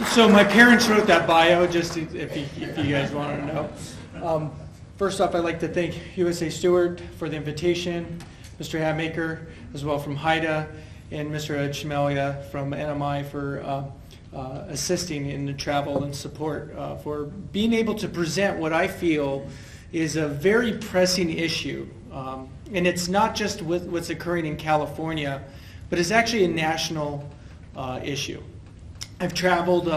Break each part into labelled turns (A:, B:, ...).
A: So my parents wrote that bio, just if you guys want to know. First off, I'd like to thank USA Stewart for the invitation, Mr. Hatmaker, as well from HIDA, and Mr. Ed Schmelia from NMI for assisting in the travel and support, for being able to present what I feel is a very pressing issue. And it's not just with what's occurring in California, but it's actually a national issue. I've traveled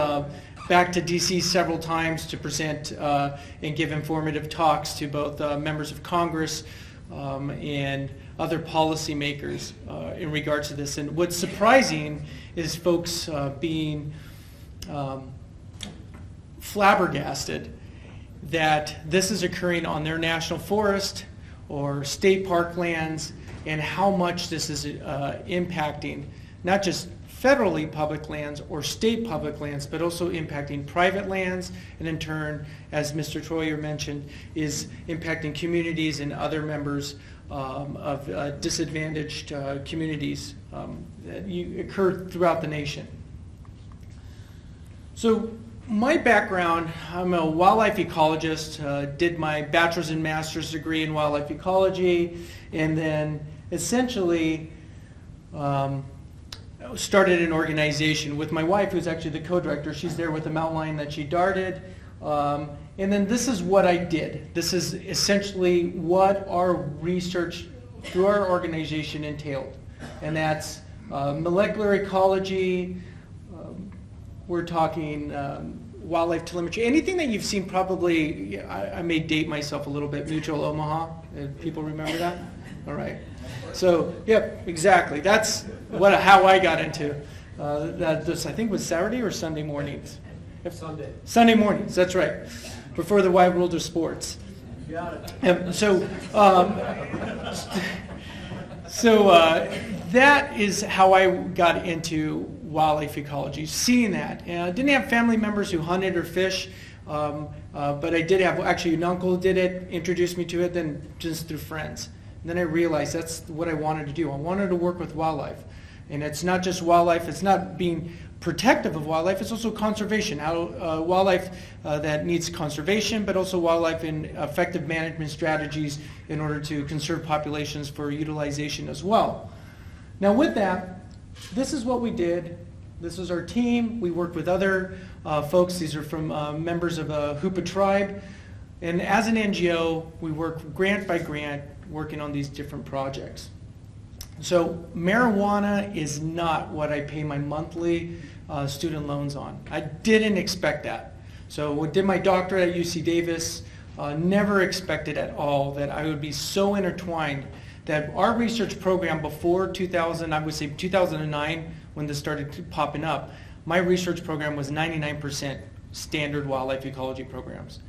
A: back to DC several times to present and give informative talks to both members of Congress and other policymakers in regards to this. And what's surprising is folks being flabbergasted that this is occurring on their national forest or state park lands, and how much this is impacting not just federally public lands or state public lands, but also impacting private lands, and in turn, as Mr. Troyer mentioned, is impacting communities and other members of disadvantaged communities that occur throughout the nation. So my background, I'm a wildlife ecologist, did my bachelor's and master's degree in wildlife ecology, and then essentially started an organization with my wife, who's actually the co-director. She's there with the mountain lion that she darted. And then this is what I did. This is essentially what our research through our organization entailed. And that's molecular ecology. We're talking wildlife telemetry. Anything that you've seen probably, I may date myself a little bit, Mutual Omaha. People remember that? All right. So, yep, exactly. That's how I got into that. This, I think, was Saturday or Sunday mornings.
B: Sunday.
A: Sunday mornings. That's right. Before the wide world of sports.
B: You got it.
A: That is how I got into wildlife ecology. Seeing that, and I didn't have family members who hunted or fished, but I did have actually an uncle who did it, introduced me to it, then just through friends. And then I realized that's what I wanted to do. I wanted to work with wildlife. And it's not just wildlife, it's not being protective of wildlife, it's also conservation. How wildlife that needs conservation, but also wildlife in effective management strategies in order to conserve populations for utilization as well. Now with that, this is what we did. This is our team. We worked with other folks. These are from members of a Hoopa tribe. And as an NGO, we work grant by grant, working on these different projects. So marijuana is not what I pay my monthly student loans on. I didn't expect that. So I did my doctorate at UC Davis, never expected at all that I would be so intertwined that our research program before 2000, I would say 2009, when this started popping up, my research program was 99% standard wildlife ecology programs.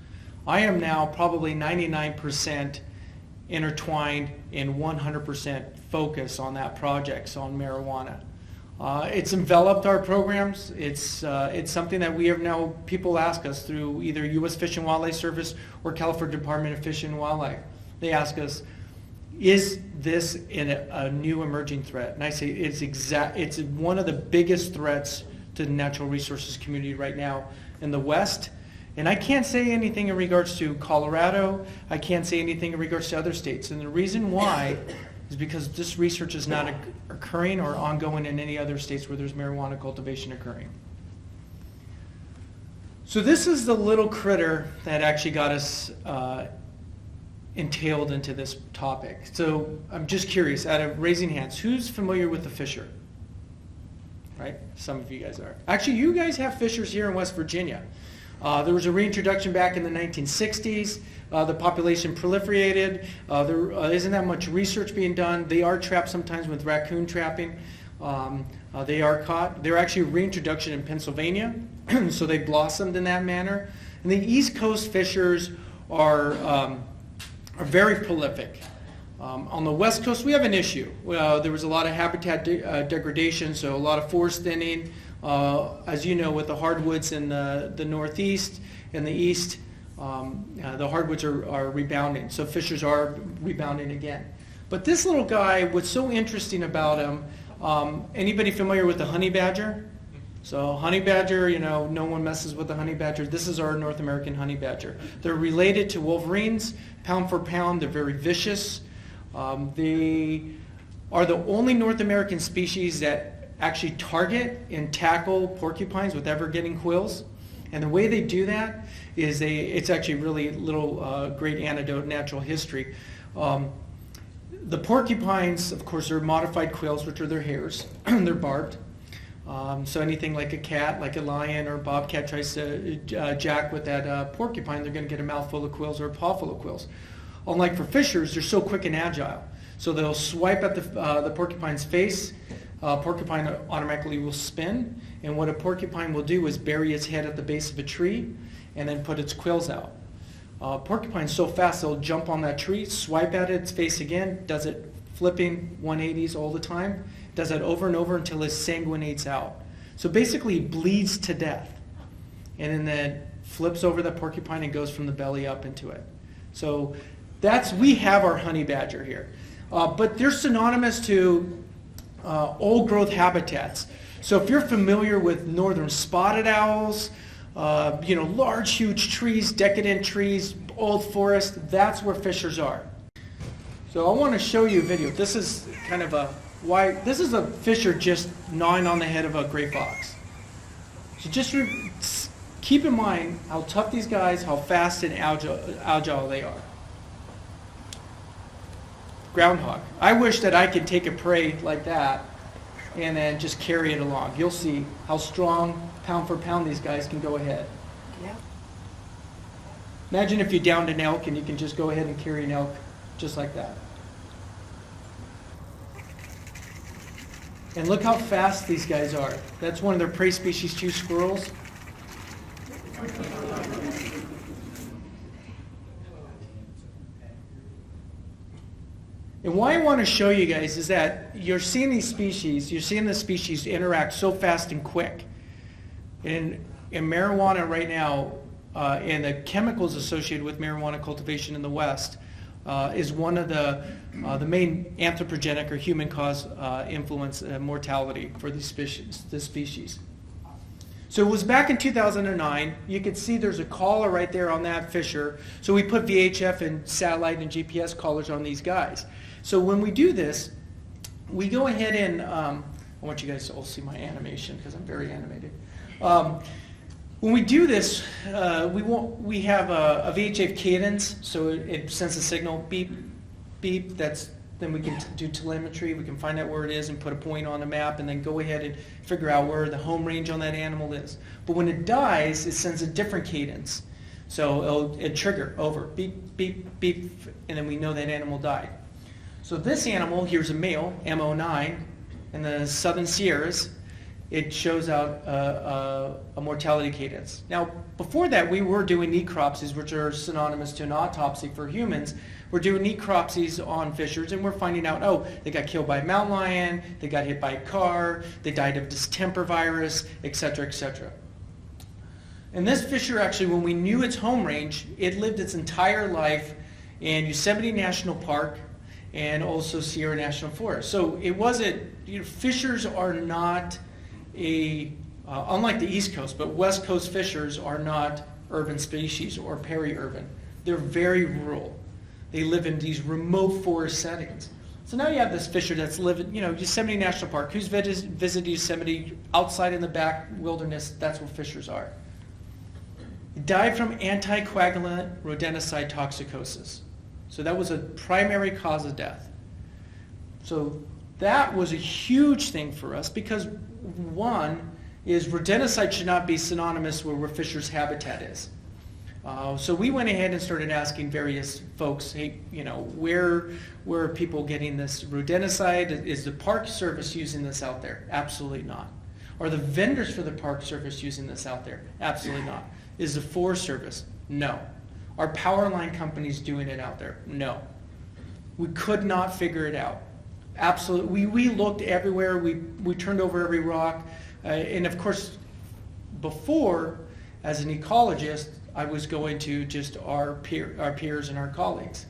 A: I am now probably 99% intertwined in 100% focus on that project, on marijuana. It's enveloped our programs. It's something that we have now, people ask us through either U.S. Fish and Wildlife Service or California Department of Fish and Wildlife. They ask us, is this a new emerging threat? And I say it's one of the biggest threats to the natural resources community right now in the West. And I can't say anything in regards to Colorado. I can't say anything in regards to other states. And the reason why is because this research is not occurring or ongoing in any other states where there's marijuana cultivation occurring. So this is the little critter that actually got us entailed into this topic. So I'm just curious, out of raising hands, who's familiar with the fisher? Right? Some of you guys are. Actually, you guys have fishers here in West Virginia. There was a reintroduction back in the 1960s. The population proliferated. There isn't that much research being done. They are trapped sometimes with raccoon trapping. They are caught. They're actually a reintroduction in Pennsylvania, so they blossomed in that manner. And the East Coast fishers are very prolific. On the West Coast, we have an issue. There was a lot of habitat degradation, so a lot of forest thinning. As you know, with the hardwoods in the Northeast and the East, the hardwoods are rebounding, so fishers are rebounding again. But this little guy, what's so interesting about him, anybody familiar with the honey badger? So honey badger, no one messes with the honey badger. This is our North American honey badger. They're related to wolverines, pound for pound. They're very vicious. They are the only North American species that actually target and tackle porcupines with ever getting quills. And the way they do that is it's actually really little great anecdote, natural history. The porcupines, of course, are modified quills, which are their hairs. They're barbed. So anything like a cat, like a lion or a bobcat tries to jack with that porcupine, they're going to get a mouthful of quills or a pawful of quills. Unlike for fishers, they're so quick and agile. So they'll swipe at the porcupine's face. Porcupine automatically will spin. And what a porcupine will do is bury its head at the base of a tree and then put its quills out. Porcupine's so fast, they'll jump on that tree, swipe at its face again, does it flipping 180s all the time, does that over and over until it sanguinates out. So basically it bleeds to death and then flips over the porcupine and goes from the belly up into it. So we have our honey badger here. But they're synonymous to old growth habitats. So if you're familiar with northern spotted owls, large huge trees, decadent trees, old forest, that's where fishers are. So I want to show you a video. This is kind of this is a fisher just gnawing on the head of a gray fox. So just keep in mind how tough these guys, how fast and agile they are. Groundhog. I wish that I could take a prey like that and then just carry it along. You'll see how strong, pound for pound, these guys can go ahead.
C: Yeah.
A: Imagine if you downed an elk and you can just go ahead and carry an elk just like that. And look how fast these guys are. That's one of their prey species too, squirrels. And why I want to show you guys is that you're seeing the species interact so fast and quick. In marijuana right now, and the chemicals associated with marijuana cultivation in the West is one of the main anthropogenic or human cause influence mortality for this species. So it was back in 2009. You can see there's a collar right there on that fisher. So we put VHF and satellite and GPS collars on these guys. So when we do this, we go ahead and I want you guys to all see my animation because I'm very animated. When we do this, we have a VHF cadence, so it sends a signal, beep, beep. Then we can do telemetry. We can find out where it is and put a point on a map, and then go ahead and figure out where the home range on that animal is. But when it dies, it sends a different cadence. So it'll trigger over, beep, beep, beep, and then we know that animal died. So this animal, here's a male, MO9, in the Southern Sierras. It shows out a mortality cadence. Now, before that, we were doing necropsies, which are synonymous to an autopsy for humans. We're doing necropsies on fishers, and we're finding out, oh, they got killed by a mountain lion, they got hit by a car, they died of distemper virus, etc., etc. And this fisher, actually, when we knew its home range, it lived its entire life in Yosemite National Park and also Sierra National Forest. So it wasn't, fishers are not unlike the East Coast, but West Coast fishers are not urban species or peri-urban. They're very rural. They live in these remote forest settings. So now you have this fisher that's living, Yosemite National Park. Who's visited Yosemite? Outside in the back wilderness, that's where fishers are. He died from anticoagulant rodenticide toxicosis. So that was a primary cause of death. So that was a huge thing for us because one is rodenticide should not be synonymous with where fishers' habitat is. So we went ahead and started asking various folks, hey, where are people getting this rodenticide? Is the Park Service using this out there? Absolutely not. Are the vendors for the Park Service using this out there? Absolutely not. Is the Forest Service? No. Are power line companies doing it out there? No. We could not figure it out. Absolutely. We looked everywhere. We turned over every rock. And of course, before, as an ecologist, I was going to just our peers and our colleagues,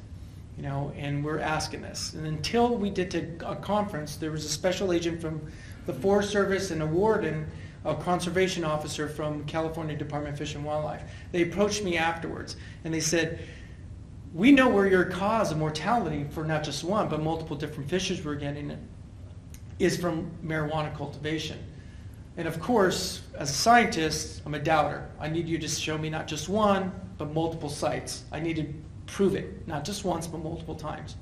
A: and we're asking this. And until we did to a conference, there was a special agent from the Forest Service and a warden a conservation officer from California Department of Fish and Wildlife. They approached me afterwards and they said, we know where your cause of mortality for not just one, but multiple different fishes we're getting is from marijuana cultivation. And of course, as a scientist, I'm a doubter. I need you to show me not just one, but multiple sites. I need to prove it, not just once, but multiple times.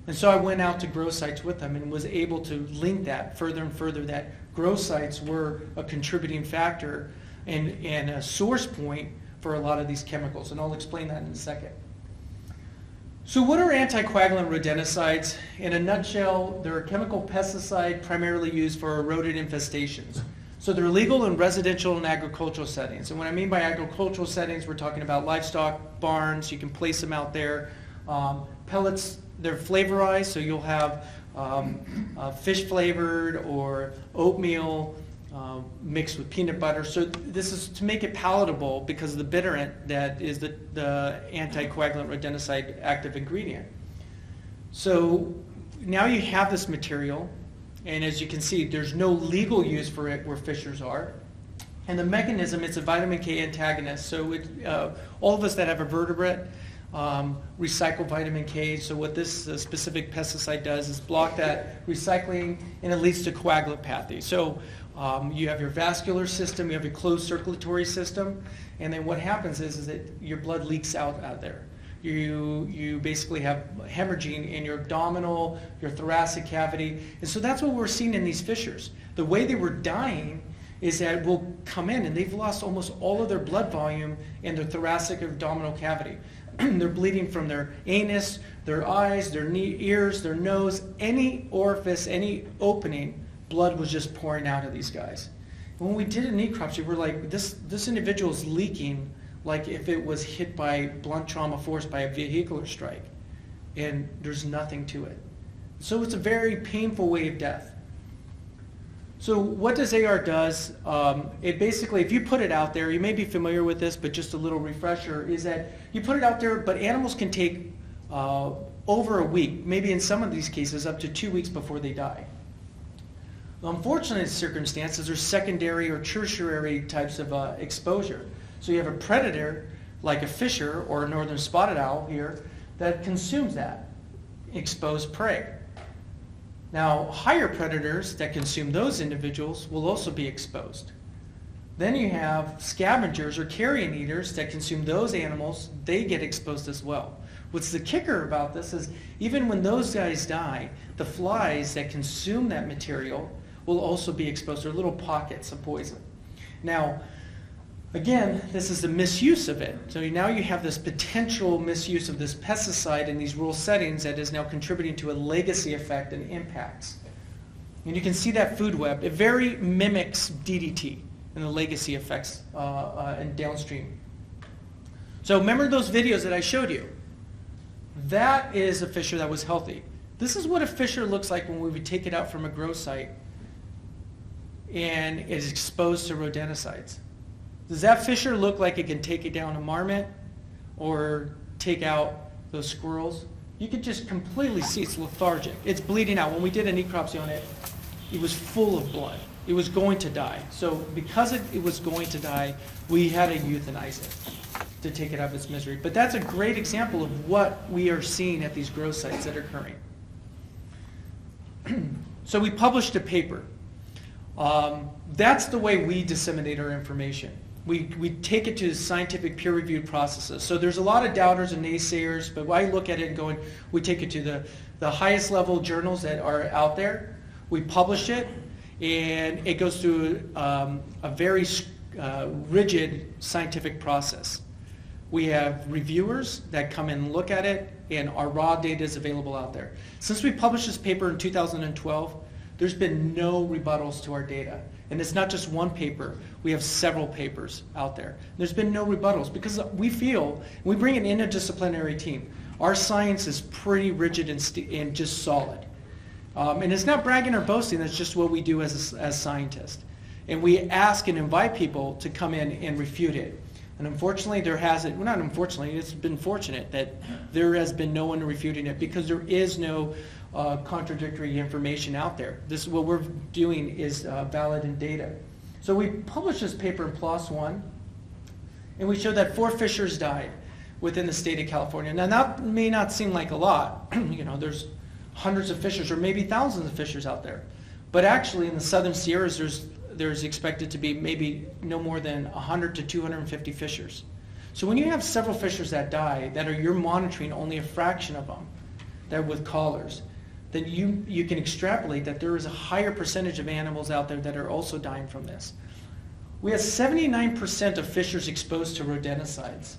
A: And so I went out to grow sites with them and was able to link that further and further, that grow sites were a contributing factor and a source point for a lot of these chemicals. And I'll explain that in a second. So what are anticoagulant rodenticides? In a nutshell, they're a chemical pesticide primarily used for rodent infestations. So they're legal in residential and agricultural settings. And what I mean by agricultural settings, we're talking about livestock, barns, you can place them out there. Pellets, they're flavorized, so you'll have fish flavored or oatmeal mixed with peanut butter. So this is to make it palatable because of the bitterant that is the anticoagulant rodenticide active ingredient. So now you have this material, and as you can see, there's no legal use for it where fishers are. And the mechanism, it's a vitamin K antagonist. So all of us that have a vertebrate recycle vitamin K. So what this specific pesticide does is block that recycling, and it leads to coagulopathy. So you have your vascular system, you have your closed circulatory system, and then what happens is that your blood leaks out of there. You basically have hemorrhaging in your abdominal, your thoracic cavity, and so that's what we're seeing in these fishers. The way they were dying is that will come in and they've lost almost all of their blood volume in their thoracic abdominal cavity. They're bleeding from their anus, their eyes, their ears, their nose, any orifice, any opening, blood was just pouring out of these guys. When we did a necropsy, we're like, this individual is leaking like if it was hit by blunt trauma force by a vehicular strike, and there's nothing to it. So it's a very painful way of death. So what does AR does, it basically, if you put it out there, you may be familiar with this, but just a little refresher, is that you put it out there, but animals can take over a week, maybe in some of these cases up to 2 weeks before they die. Unfortunate circumstances, there's secondary or tertiary types of exposure. So you have a predator, like a fisher or a northern spotted owl here, that consumes that exposed prey. Now, higher predators that consume those individuals will also be exposed. Then you have scavengers or carrion eaters that consume those animals, they get exposed as well. What's the kicker about this is even when those guys die, the flies that consume that material will also be exposed. They're little pockets of poison. Now, again, this is the misuse of it. So now you have this potential misuse of this pesticide in these rural settings that is now contributing to a legacy effect and impacts. And you can see that food web. It very mimics DDT and the legacy effects and downstream. So remember those videos that I showed you? That is a fisher that was healthy. This is what a fisher looks like when we would take it out from a grow site and it is exposed to rodenticides. Does that fisher look like it can take it down a marmot or take out those squirrels? You could just completely see it's lethargic. It's bleeding out. When we did a necropsy on it, it was full of blood. It was going to die. So because it was going to die, we had to euthanize it to take it out of its misery. But that's a great example of what we are seeing at these grow sites that are occurring. So we published a paper. That's the way we disseminate our information. We take it to scientific peer-reviewed processes. So there's a lot of doubters and naysayers, but I look at it and going, we take it to the highest level journals that are out there. We publish it, and it goes through a very rigid scientific process. We have reviewers that come and look at it, and our raw data is available out there. Since we published this paper in 2012, there's been no rebuttals to our data. And it's not just one paper. We have several papers out there. There's been no rebuttals because we feel, we bring an interdisciplinary team. Our science is pretty rigid and just solid. And it's not bragging or boasting, that's just what we do as scientists. And we ask and invite people to come in and refute it. And unfortunately, well, not unfortunately, it's been fortunate that there has been no one refuting it because there is no contradictory information out there. What we're doing is valid in data. So we published this paper in PLOS One, and we showed that 4 fishers died within the state of California. Now that may not seem like a lot. There's hundreds of fishers or maybe thousands of fishers out there. But actually in the southern Sierras, there's expected to be maybe no more than 100 to 250 fishers. So when you have several fishers that die, you're monitoring only a fraction of them, that with collars, then you can extrapolate that there is a higher percentage of animals out there that are also dying from this. We had 79% of fishers exposed to rodenticides.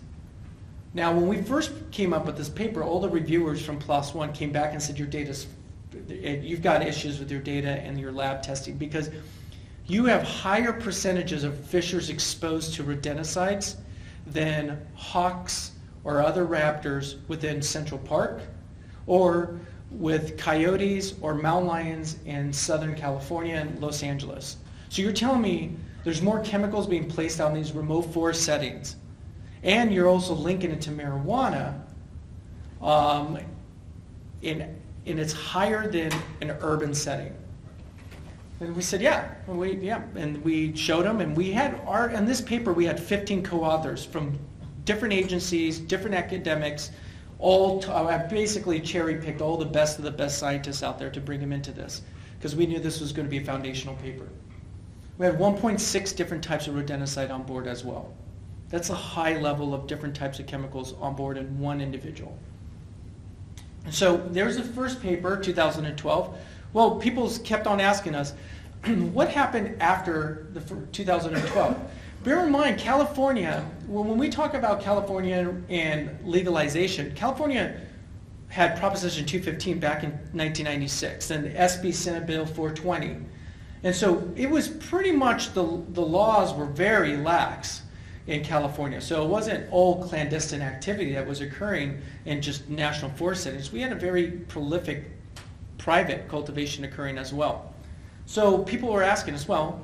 A: Now, when we first came up with this paper, all the reviewers from PLOS One came back and said, you've got issues with your data and your lab testing because you have higher percentages of fishers exposed to rodenticides than hawks or other raptors within Central Park, or with coyotes or mountain lions in Southern California and Los Angeles. So you're telling me there's more chemicals being placed on these remote forest settings, and you're also linking it to marijuana, and it's higher than an urban setting. And we said, yeah, and we showed them, and we had in this paper we had 15 co-authors from different agencies, different academics, I basically cherry-picked all the best of the best scientists out there to bring them into this, because we knew this was going to be a foundational paper. We had 1.6 different types of rodenticide on board as well. That's a high level of different types of chemicals on board in one individual. And so there's the first paper, 2012. Well, people kept on asking us, what happened after the 2012? Bear in mind, California, when we talk about California and legalization, California had Proposition 215 back in 1996, and the SB Senate Bill 420. And so it was pretty much the laws were very lax in California. So it wasn't all clandestine activity that was occurring in just national forest settings. We had a very prolific private cultivation occurring as well. So people were asking us, well,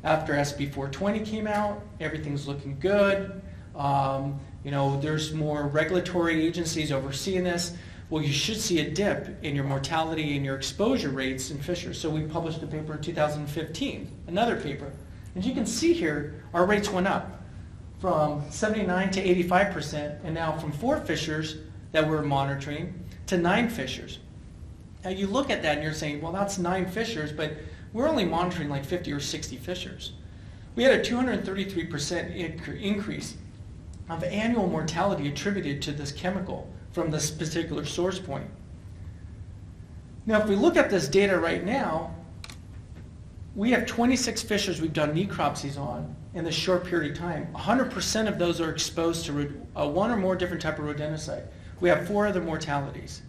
A: after SB 420 came out, everything's looking good. There's more regulatory agencies overseeing this. Well, you should see a dip in your mortality and your exposure rates in fishers. So we published a paper in 2015, another paper. As you can see here, our rates went up from 79 to 85%, and now from 4 fishers that we're monitoring to 9 fishers. Now you look at that and you're saying, well, that's 9 fishers, but we're only monitoring like 50 or 60 fishers. We had a 233% increase of annual mortality attributed to this chemical from this particular source point. Now, if we look at this data right now, we have 26 fishers we've done necropsies on in this short period of time. 100% of those are exposed to one or more different type of rodenticide. We have 4 other mortalities.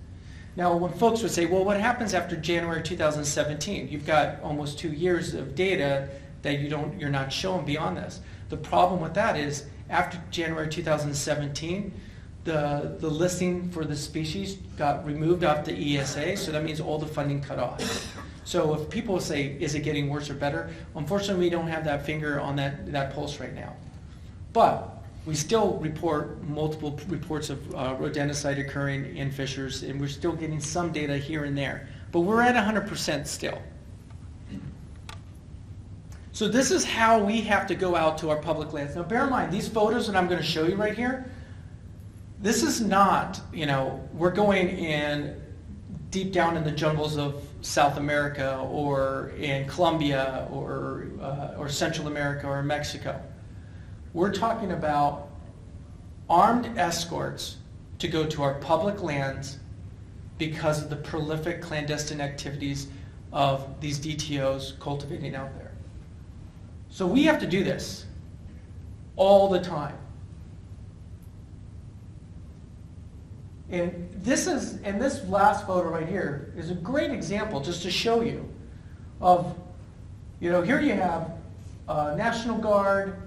A: Now, when folks would say, well, what happens after January 2017? You've got almost 2 years of data that you're not showing beyond this. The problem with that is after January 2017, the listing for the species got removed off the ESA, so that means all the funding cut off. So if people say, is it getting worse or better? Unfortunately, we don't have that finger on that pulse right now. But we still report multiple reports of rodenticide occurring in fishers, and we're still getting some data here and there. But we're at 100% still. So this is how we have to go out to our public lands. Now bear in mind, these photos that I'm going to show you right here, this is not, we're going in deep down in the jungles of South America or in Colombia or Central America or Mexico. We're talking about armed escorts to go to our public lands because of the prolific clandestine activities of these DTOs cultivating out there. So we have to do this all the time. And this last photo right here is a great example just to show you of, here you have National Guard,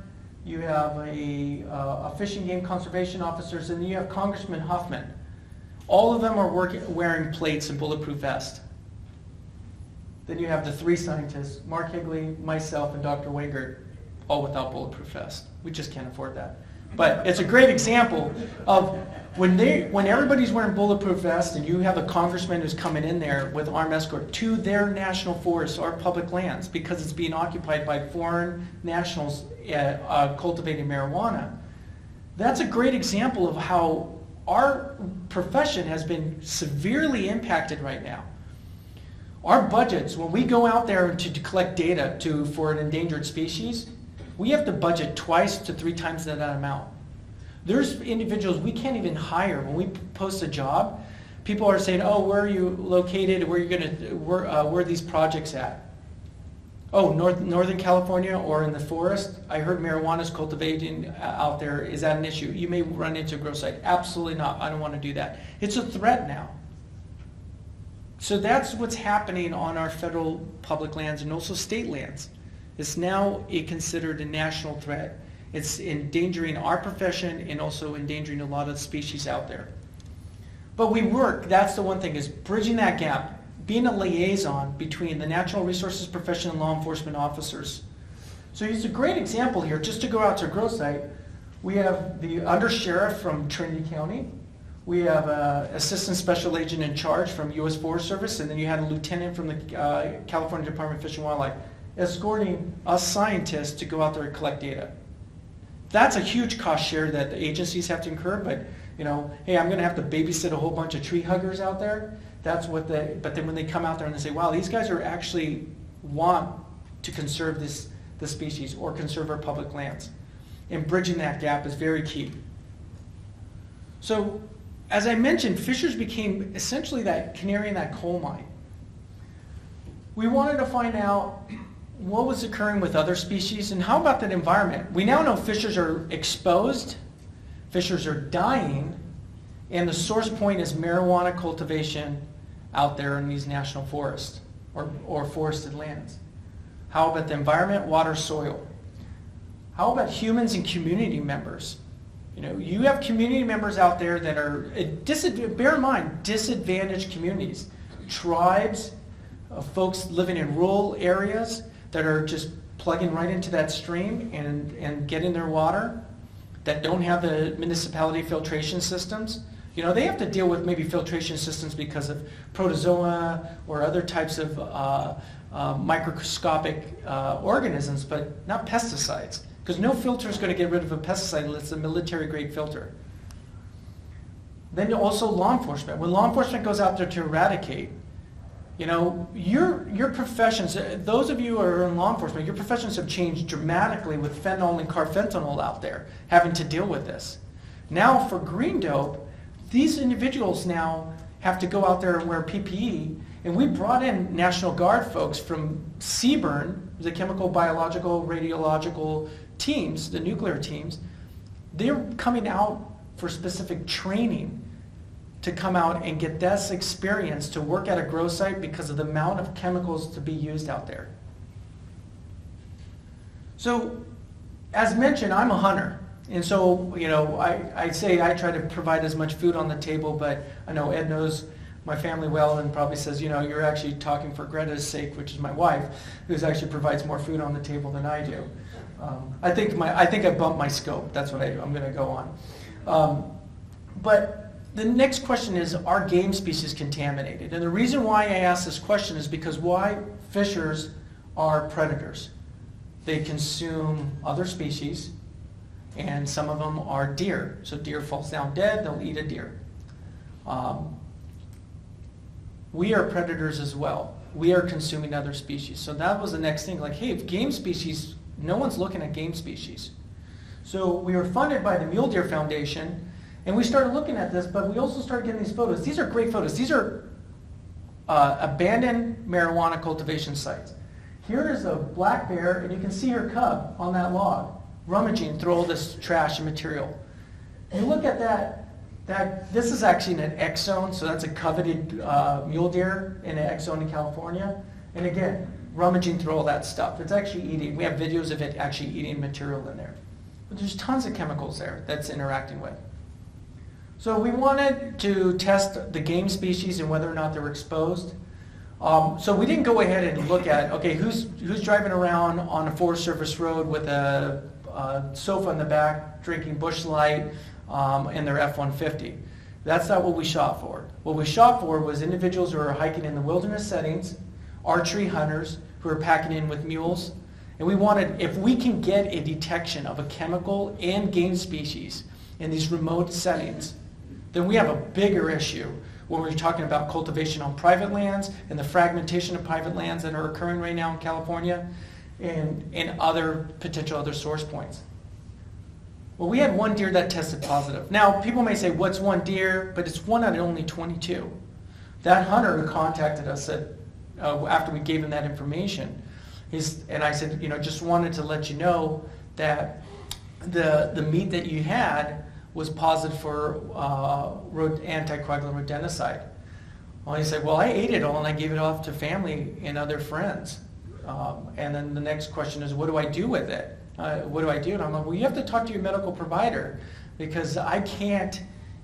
A: you have a Fish and Game Conservation officers, and you have Congressman Huffman. All of them are wearing plates and bulletproof vests. Then you have the 3 scientists, Mark Higley, myself, and Dr. Wingert, all without bulletproof vests. We just can't afford that. But it's a great example of when everybody's wearing bulletproof vests and you have a congressman who's coming in there with armed escort to their national forests, our public lands, because it's being occupied by foreign nationals cultivating marijuana. That's a great example of how our profession has been severely impacted right now. Our budgets, when we go out there to collect data for an endangered species, we have to budget twice to 3 times that amount. There's individuals we can't even hire. When we post a job, people are saying, oh, where are you located? Where are these projects at? Oh, Northern California or in the forest? I heard marijuana is cultivating out there. Is that an issue? You may run into a grow site. Absolutely not. I don't want to do that. It's a threat now. So that's what's happening on our federal public lands and also state lands. It's now considered a national threat. It's endangering our profession and also endangering a lot of species out there. But we work, that's the one thing, is bridging that gap, being a liaison between the natural resources profession and law enforcement officers. So it's a great example here, just to go out to a grow site. We have the undersheriff from Trinity County. We have an assistant special agent in charge from U.S. Forest Service, and then you had a lieutenant from the California Department of Fish and Wildlife escorting us scientists to go out there and collect data. That's a huge cost share that the agencies have to incur, but hey, I'm going to have to babysit a whole bunch of tree huggers out there. That's what but then when they come out there and they say, wow, these guys are actually want to conserve the species or conserve our public lands. And bridging that gap is very key. So, as I mentioned, fishers became essentially that canary in that coal mine. We wanted to find out what was occurring with other species and how about that environment. We now know fishers are exposed, fishers are dying, and the source point is marijuana cultivation out there in these national forests or forested lands. How about the environment, water, soil? How about humans and community members? You have community members out there that are, bear in mind, disadvantaged communities, tribes, folks living in rural areas that are just plugging right into that stream and getting their water, that don't have the municipality filtration systems. They have to deal with maybe filtration systems because of protozoa or other types of microscopic organisms, but not pesticides. Because no filter is going to get rid of a pesticide unless it's a military-grade filter. Then also law enforcement. When law enforcement goes out there to eradicate, your professions, those of you who are in law enforcement, your professions have changed dramatically with fentanyl and carfentanil out there, having to deal with this. Now for green dope, these individuals now have to go out there and wear PPE, and we brought in National Guard folks from CBRN, the chemical, biological, radiological teams, the nuclear teams. They're coming out for specific training to come out and get this experience to work at a grow site because of the amount of chemicals to be used out there. So, as mentioned, I'm a hunter. And so, I say I try to provide as much food on the table, but I know Ed knows my family well and probably says, you're actually talking for Greta's sake, which is my wife, who actually provides more food on the table than I do. I think I bumped my scope. That's what I'm going to go on. But the next question is, are game species contaminated? And the reason why I ask this question is because fishers are predators. They consume other species, and some of them are deer. So deer falls down dead, they'll eat a deer. We are predators as well. We are consuming other species. So that was the next thing, like, hey, if game species, no one's looking at game species. So we were funded by the Mule Deer Foundation, and we started looking at this, but we also started getting these photos. These are great photos. These are abandoned marijuana cultivation sites. Here is a black bear, and you can see her cub on that log, rummaging through all this trash and material. And you look at that, this is actually in an X zone, so that's a coveted mule deer in an X zone in California. And again, rummaging through all that stuff. It's actually eating. We have videos of it actually eating material in there. But there's tons of chemicals there that's interacting with. So we wanted to test the game species and whether or not they were exposed. So we didn't go ahead and look at, okay, who's driving around on a Forest Service road with a sofa in the back, drinking Busch Light in their F-150. That's not what we shot for. What we shot for was individuals who are hiking in the wilderness settings, archery hunters who are packing in with mules. And we wanted, if we can get a detection of a chemical and game species in these remote settings, then we have a bigger issue when we're talking about cultivation on private lands and the fragmentation of private lands that are occurring right now in California and other potential other source points. Well, we had one deer that tested positive. Now, people may say, what's one deer? But it's one out of only 22. That hunter who contacted us after we gave him that information, and I said, just wanted to let you know that the meat that you had was positive for anticoagulant rodenticide. Well, he said, well, I ate it all and I gave it off to family and other friends. And then the next question is, what do I do with it? What do I do? And I'm like, well, you have to talk to your medical provider because I can't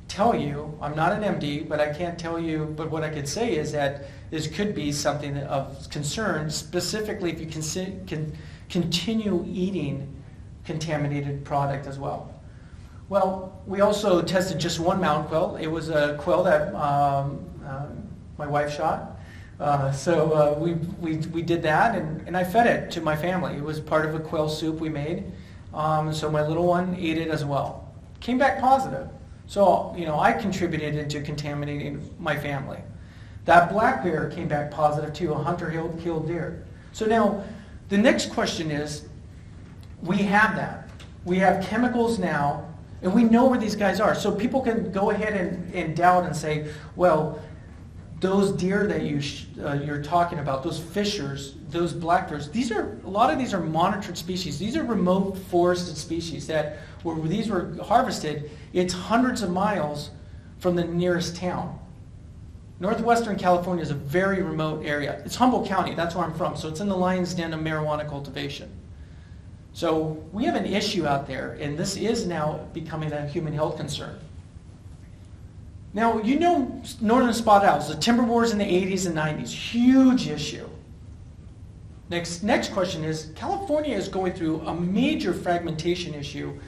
A: tell you, I'm not an MD, but I can't tell you, but what I could say is that this could be something of concern, specifically if you can continue eating contaminated product as well. Well, we also tested just one mountain quail. It was a quail that my wife shot. So we did that, and I fed it to my family. It was part of a quail soup we made. So my little one ate it as well. Came back positive. So, I contributed into contaminating my family. That black bear came back positive too, a hunter-killed deer. So now, the next question is, we have that. We have chemicals now, and we know where these guys are. So people can go ahead and doubt and say, well, those deer that you're talking about, those fishers, those black bears, a lot of these are monitored species. These are remote forested species that where these were harvested, it's hundreds of miles from the nearest town. Northwestern California is a very remote area. It's Humboldt County, that's where I'm from, so it's in the lion's den of marijuana cultivation. So we have an issue out there, and this is now becoming a human health concern. Now, northern spotted owls, the timber wars in the 80s and 90s, huge issue. Next question is, California is going through a major fragmentation issue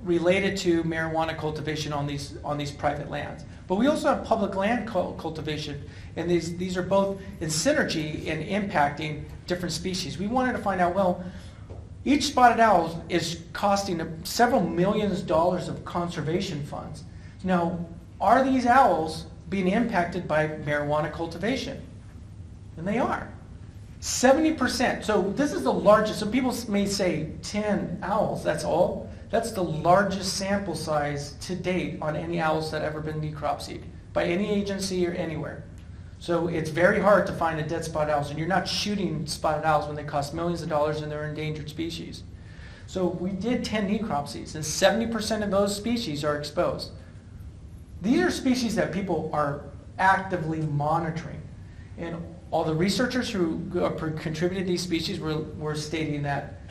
A: related to marijuana cultivation on these private lands. But we also have public land cultivation, and these are both in synergy in impacting different species. We wanted to find out, well, each spotted owl is costing several millions of dollars of conservation funds. Now, are these owls being impacted by marijuana cultivation? And they are. 70%. So this is the largest. So people may say 10 owls, that's all. That's the largest sample size to date on any owls that ever been necropsied by any agency or anywhere. So it's very hard to find a dead spotted owl, and you're not shooting spotted owls when they cost millions of dollars and they're endangered species. So we did 10 necropsies, and 70% of those species are exposed. These are species that people are actively monitoring. And all the researchers who contributed these species were stating that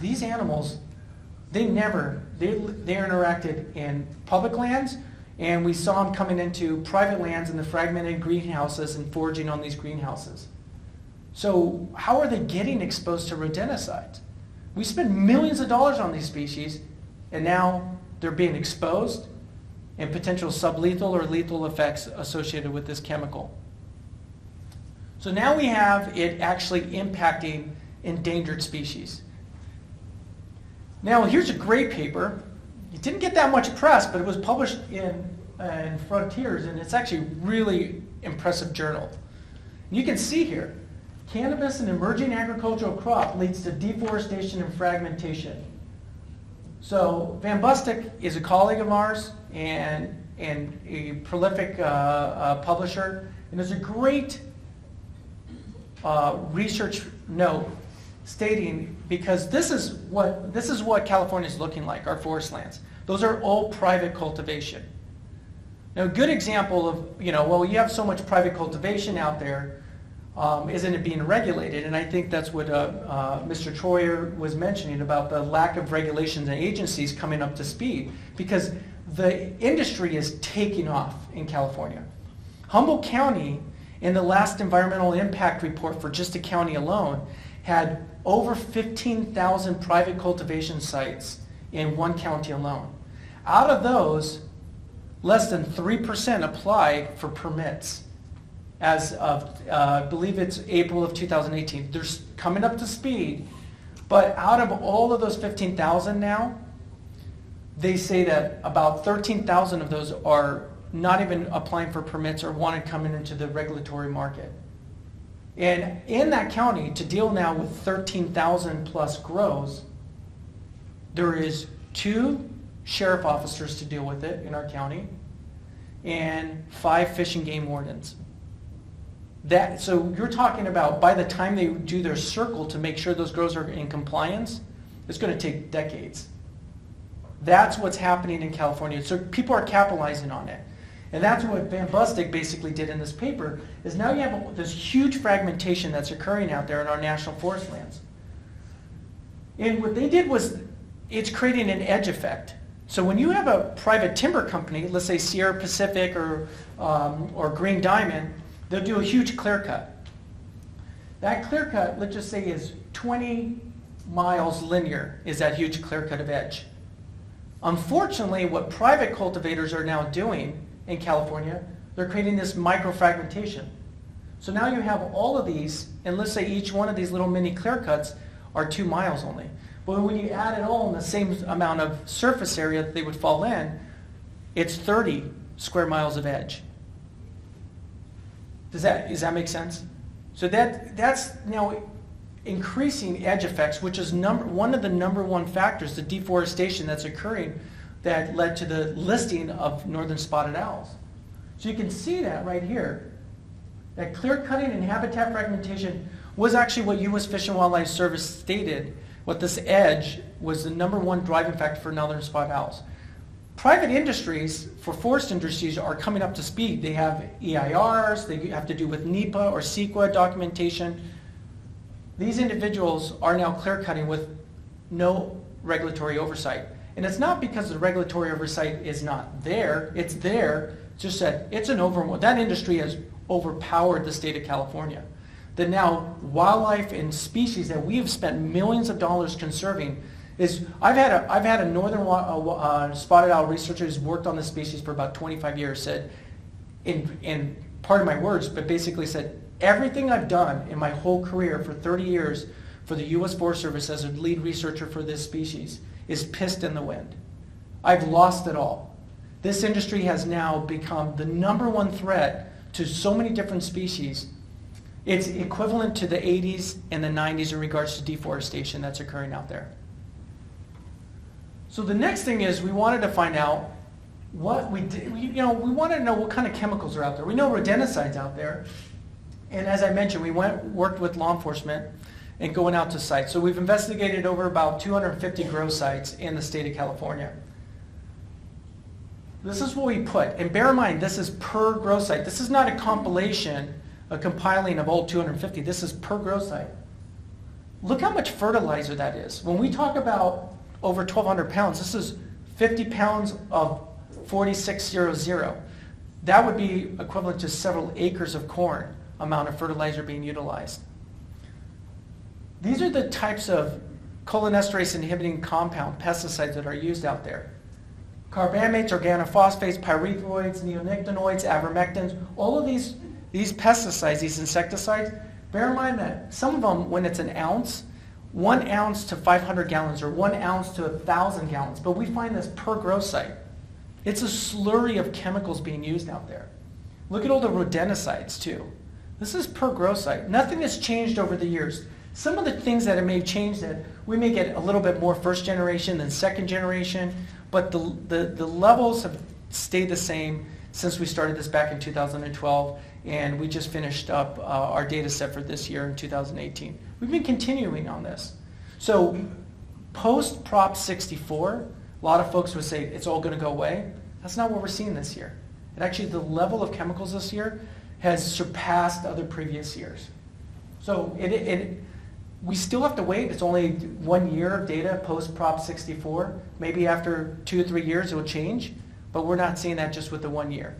A: these animals, they interacted in public lands, and we saw them coming into private lands in the fragmented greenhouses and foraging on these greenhouses. So how are they getting exposed to rodenticides? We spend millions of dollars on these species, and now they're being exposed and potential sublethal or lethal effects associated with this chemical. So now we have it actually impacting endangered species. Now here's a great paper. It didn't get that much press, but it was published in Frontiers, and it's actually really impressive journal. And you can see here, cannabis, an emerging agricultural crop, leads to deforestation and fragmentation. So Van Bustick is a colleague of ours and a prolific publisher, and there's a great research note stating, because this is what California is looking like, our forest lands. Those are all private cultivation. Now, a good example of, well, you have so much private cultivation out there, isn't it being regulated? And I think that's what Mr. Troyer was mentioning about the lack of regulations and agencies coming up to speed, because the industry is taking off in California. Humboldt County, in the last environmental impact report for just the county alone, had over 15,000 private cultivation sites in one county alone. Out of those, less than 3% apply for permits as of, I believe it's April of 2018. They're coming up to speed, but out of all of those 15,000 now, they say that about 13,000 of those are not even applying for permits or want to come into the regulatory market. And in that county, to deal now with 13,000 plus grows, there is 2 sheriff officers to deal with it in our county and 5 fish and game wardens. So you're talking about by the time they do their circle to make sure those grows are in compliance, it's going to take decades. That's what's happening in California. So people are capitalizing on it. And that's what Van Bustic basically did in this paper, is now you have this huge fragmentation that's occurring out there in our national forest lands. And what they did was, it's creating an edge effect. So when you have a private timber company, let's say Sierra Pacific or Green Diamond, they'll do a huge clear cut. That clear cut, let's just say, is 20 miles linear, is that huge clear cut of edge. Unfortunately, what private cultivators are now doing in California, they're creating this microfragmentation. So now you have all of these, and let's say each one of these little mini clear cuts are 2 miles only. But when you add it all in the same amount of surface area that they would fall in, it's 30 square miles of edge. Does that make sense? So that's now increasing edge effects, which is one of the number one factors, the deforestation that's occurring that led to the listing of northern spotted owls. So you can see that right here. That clear cutting and habitat fragmentation was actually what U.S. Fish and Wildlife Service stated, what this edge was the number one driving factor for northern spotted owls. Private industries, for forest industries, are coming up to speed. They have EIRs, they have to do with NEPA or CEQA documentation. These individuals are now clear cutting with no regulatory oversight. And it's not because the regulatory oversight is not there, it's there, it's just that that industry has overpowered the state of California. That now wildlife and species that we have spent millions of dollars conserving is, I've had a northern spotted owl researcher who's worked on this species for about 25 years, said, in part of my words, but basically said, everything I've done in my whole career for 30 years for the U.S. Forest Service as a lead researcher for this species is pissed in the wind. I've lost it all. This industry has now become the number one threat to so many different species. It's equivalent to the 80s and the 90s in regards to deforestation that's occurring out there. So the next thing is we wanted to find out what we did. We wanted to know what kind of chemicals are out there. We know rodenticides out there. And as I mentioned, we worked with law enforcement and going out to sites. So we've investigated over about 250 grow sites in the state of California. This is what we put. And bear in mind, this is per grow site. This is not a compilation, a compiling of all 250. This is per grow site. Look how much fertilizer that is. When we talk about over 1,200 pounds, this is 50 pounds of 4600. That would be equivalent to several acres of corn amount of fertilizer being utilized. These are the types of cholinesterase inhibiting compound pesticides that are used out there. Carbamates, organophosphates, pyrethroids, neonicotinoids, ivermectins, all of these pesticides, these insecticides, bear in mind that some of them, when it's an ounce, 1 ounce to 500 gallons or 1 ounce to 1,000 gallons, but we find this per grow site. It's a slurry of chemicals being used out there. Look at all the rodenticides too. This is per grow site. Nothing has changed over the years. Some of the things that may change, that we may get a little bit more first generation than second generation, but the levels have stayed the same since we started this back in 2012, and we just finished up our data set for this year in 2018. We've been continuing on this. So post Prop 64, a lot of folks would say it's all going to go away. That's not what we're seeing this year. And actually the level of chemicals this year has surpassed other previous years. So we still have to wait. It's only 1 year of data post Prop 64. Maybe after 2 or 3 years it will change, but we're not seeing that just with the 1 year.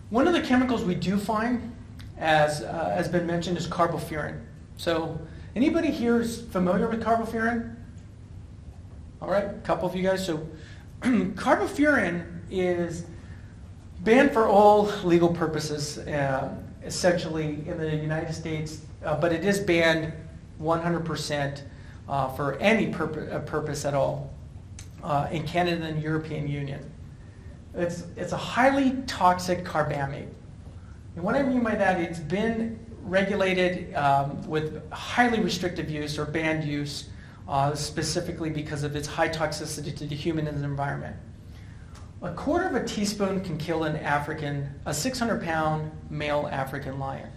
A: One of the chemicals we do find, as has been mentioned, is carbofuran. So Anybody here is familiar with carbofuran? All right, a couple of you guys. So carbofuran is banned for all legal purposes, essentially in the United States, but it is banned 100% for any purpose at all in Canada and the European Union. It's a highly toxic carbamate. And what I mean by that, it's been regulated with highly restrictive use or banned use, specifically because of its high toxicity to the human and the environment. A quarter of a teaspoon can kill a 600-pound male African lion.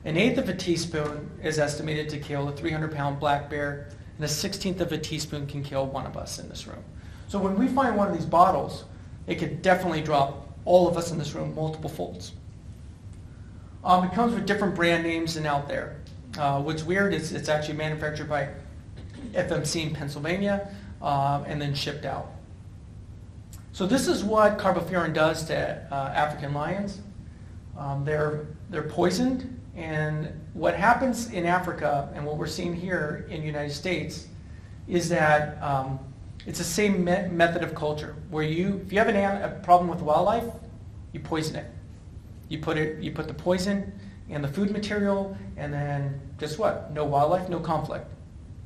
A: An eighth of a teaspoon is estimated to kill a 300-pound black bear, and a 16th of a teaspoon can kill one of us in this room. So when we find one of these bottles, it could definitely drop all of us in this room multiple folds. It comes with different brand names and out there. What's weird is it's actually manufactured by FMC in Pennsylvania and then shipped out. So this is what carbofuran does to African lions. They're poisoned, and what happens in Africa and what we're seeing here in the United States is that it's the same method of culture where if you have a problem with wildlife, you poison it. You put the poison in the food material, and then guess what? No wildlife, no conflict.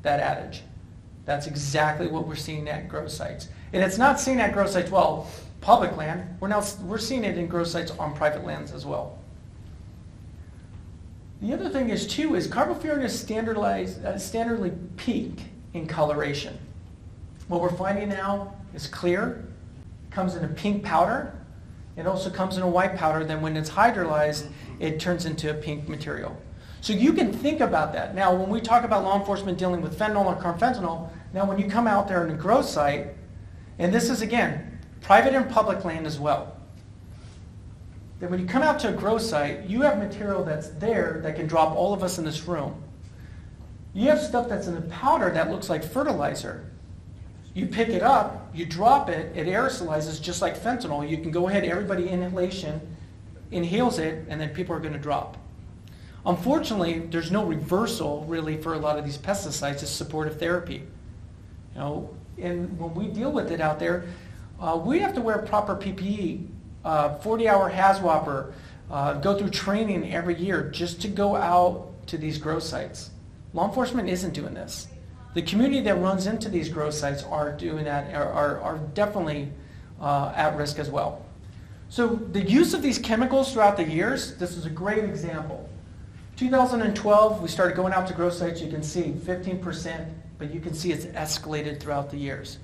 A: That adage. That's exactly what we're seeing at grow sites. And it's not seen at grow sites, well, public land. We're seeing it in grow sites on private lands as well. The other thing is too is carbofuran is standardly pink in coloration. What we're finding now is clear, comes in a pink powder. It also comes in a white powder. Then when it's hydrolyzed, it turns into a pink material. So you can think about that. Now, when we talk about law enforcement dealing with fentanyl or carfentanil, now when you come out there in a grow site, and this is, again, private and public land as well, then when you come out to a grow site, you have material that's there that can drop all of us in this room. You have stuff that's in the powder that looks like fertilizer. You pick it up, you drop it, it aerosolizes just like fentanyl. You can go ahead, everybody inhales it, and then people are going to drop. Unfortunately, there's no reversal really for a lot of these pesticides. It's supportive therapy. And when we deal with it out there, we have to wear proper PPE, 40-hour HAZWOPer, go through training every year just to go out to these grow sites. Law enforcement isn't doing this. The community that runs into these grow sites are doing that, are definitely at risk as well. So the use of these chemicals throughout the years, this is a great example. 2012, we started going out to grow sites. You can see 15%, but you can see it's escalated throughout the years.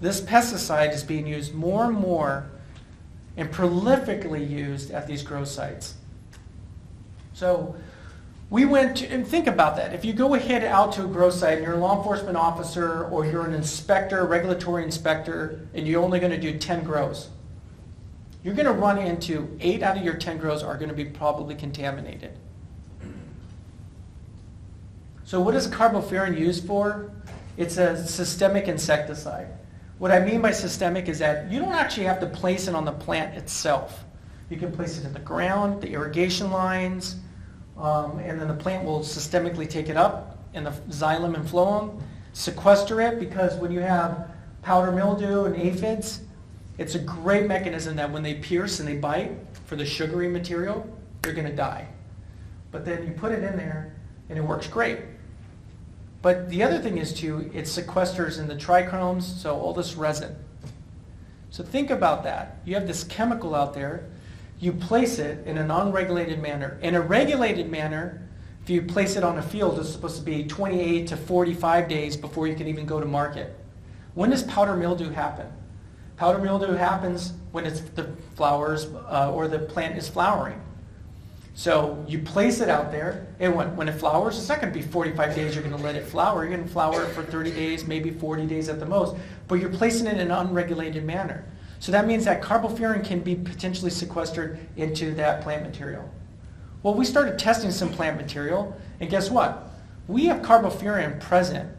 A: This pesticide is being used more and more and prolifically used at these grow sites. So we went to, and think about that. If you go ahead out to a grow site and you're a law enforcement officer or you're an inspector, regulatory inspector, and you're only going to do 10 grows, you're going to run into 8 out of your 10 grows are going to be probably contaminated. So what is carbofuran used for? It's a systemic insecticide. What I mean by systemic is that you don't actually have to place it on the plant itself. You can place it in the ground, the irrigation lines, and then the plant will systemically take it up in the xylem and phloem, sequester it, because when you have powder mildew and aphids, it's a great mechanism that when they pierce and they bite for the sugary material, you're going to die. But then you put it in there and it works great. But the other thing is too, it sequesters in the trichromes, so all this resin. So think about that. You have this chemical out there, you place it in an unregulated manner. In a regulated manner, if you place it on a field, it's supposed to be 28 to 45 days before you can even go to market. When does powder mildew happen? Powder mildew happens when the flowers or the plant is flowering. So you place it out there, and when it flowers, it's not going to be 45 days you're going to let it flower. You're going to flower it for 30 days, maybe 40 days at the most, but you're placing it in an unregulated manner. So that means that carbofuran can be potentially sequestered into that plant material. Well, we started testing some plant material, and guess what? We have carbofuran present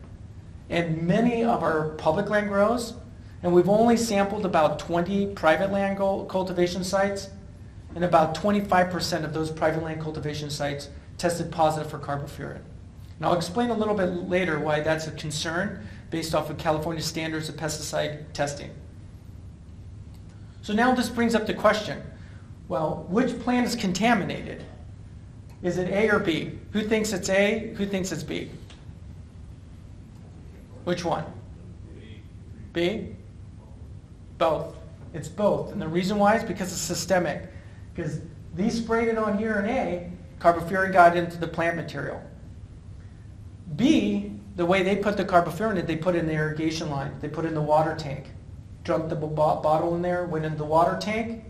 A: in many of our public land grows, and we've only sampled about 20 private land cultivation sites, and about 25% of those private land cultivation sites tested positive for carbofuran. And I'll explain a little bit later why that's a concern based off of California standards of pesticide testing. So now this brings up the question, well, which plant is contaminated? Is it A or B? Who thinks it's A? Who thinks it's B? Which one? B? Both. It's both. And the reason why is because it's systemic. Because these sprayed it on here in A, carbofuran got into the plant material. B, the way they put the carbofuran in, they put it in the irrigation line. They put it in the water tank. Dumped the bottle in there, went into the water tank,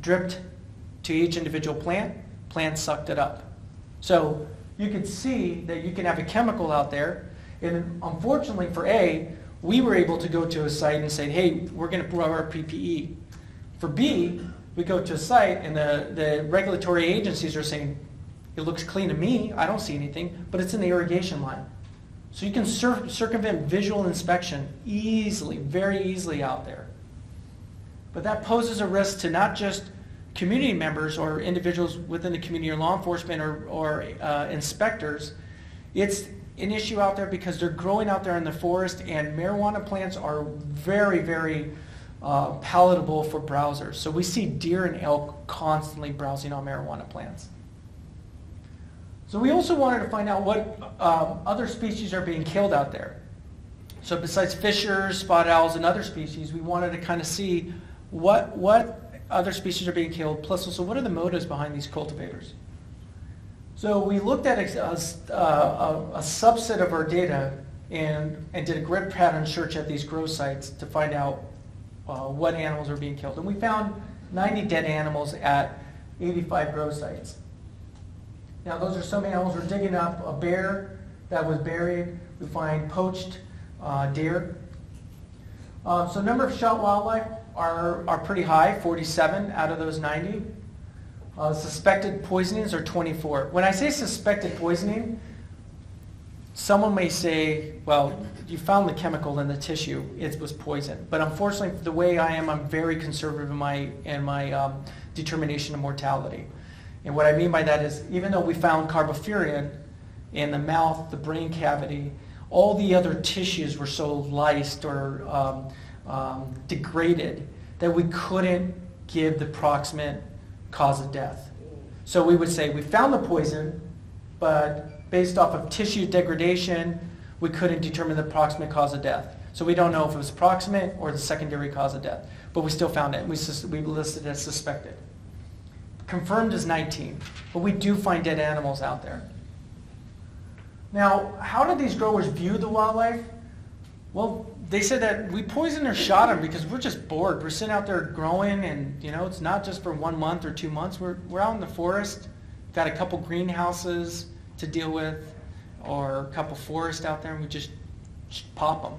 A: dripped to each individual plant. Plant sucked it up. So you can see that you can have a chemical out there. And unfortunately for A, we were able to go to a site and say, hey, we're going to put our PPE. For B, we go to a site and the regulatory agencies are saying, it looks clean to me, I don't see anything, but it's in the irrigation line. So you can circumvent visual inspection easily, very easily out there. But that poses a risk to not just community members or individuals within the community or law enforcement or inspectors. It's an issue out there because they're growing out there in the forest, and marijuana plants are very, very palatable for browsers. So we see deer and elk constantly browsing on marijuana plants. So we also wanted to find out what other species are being killed out there. So besides fishers, spot owls, and other species, we wanted to kind of see what other species are being killed, plus also what are the motives behind these cultivators. So we looked at a subset of our data and did a grid pattern search at these grow sites to find out what animals are being killed. And we found 90 dead animals at 85 grow sites. Now those are some animals. We're digging up a bear that was buried. We find poached deer. So number of shot wildlife are pretty high, 47 out of those 90. Suspected poisonings are 24. When I say suspected poisoning, someone may say, well, you found the chemical in the tissue, it was poison. But unfortunately, the way I am, I'm very conservative in my determination of mortality. And what I mean by that is, even though we found carbofuran in the mouth, the brain cavity, all the other tissues were so lysed or degraded that we couldn't give the proximate cause of death. So we would say we found the poison, but based off of tissue degradation, we couldn't determine the proximate cause of death. So we don't know if it was proximate or the secondary cause of death, but we still found it. We listed it as suspected. Confirmed is 19, but we do find dead animals out there. Now, how did these growers view the wildlife? Well, they said that we poisoned or shot them because we're just bored. We're sitting out there growing, and it's not just for 1 month or 2 months. We're out in the forest, got a couple greenhouses to deal with, or a couple forests out there, and we just pop them.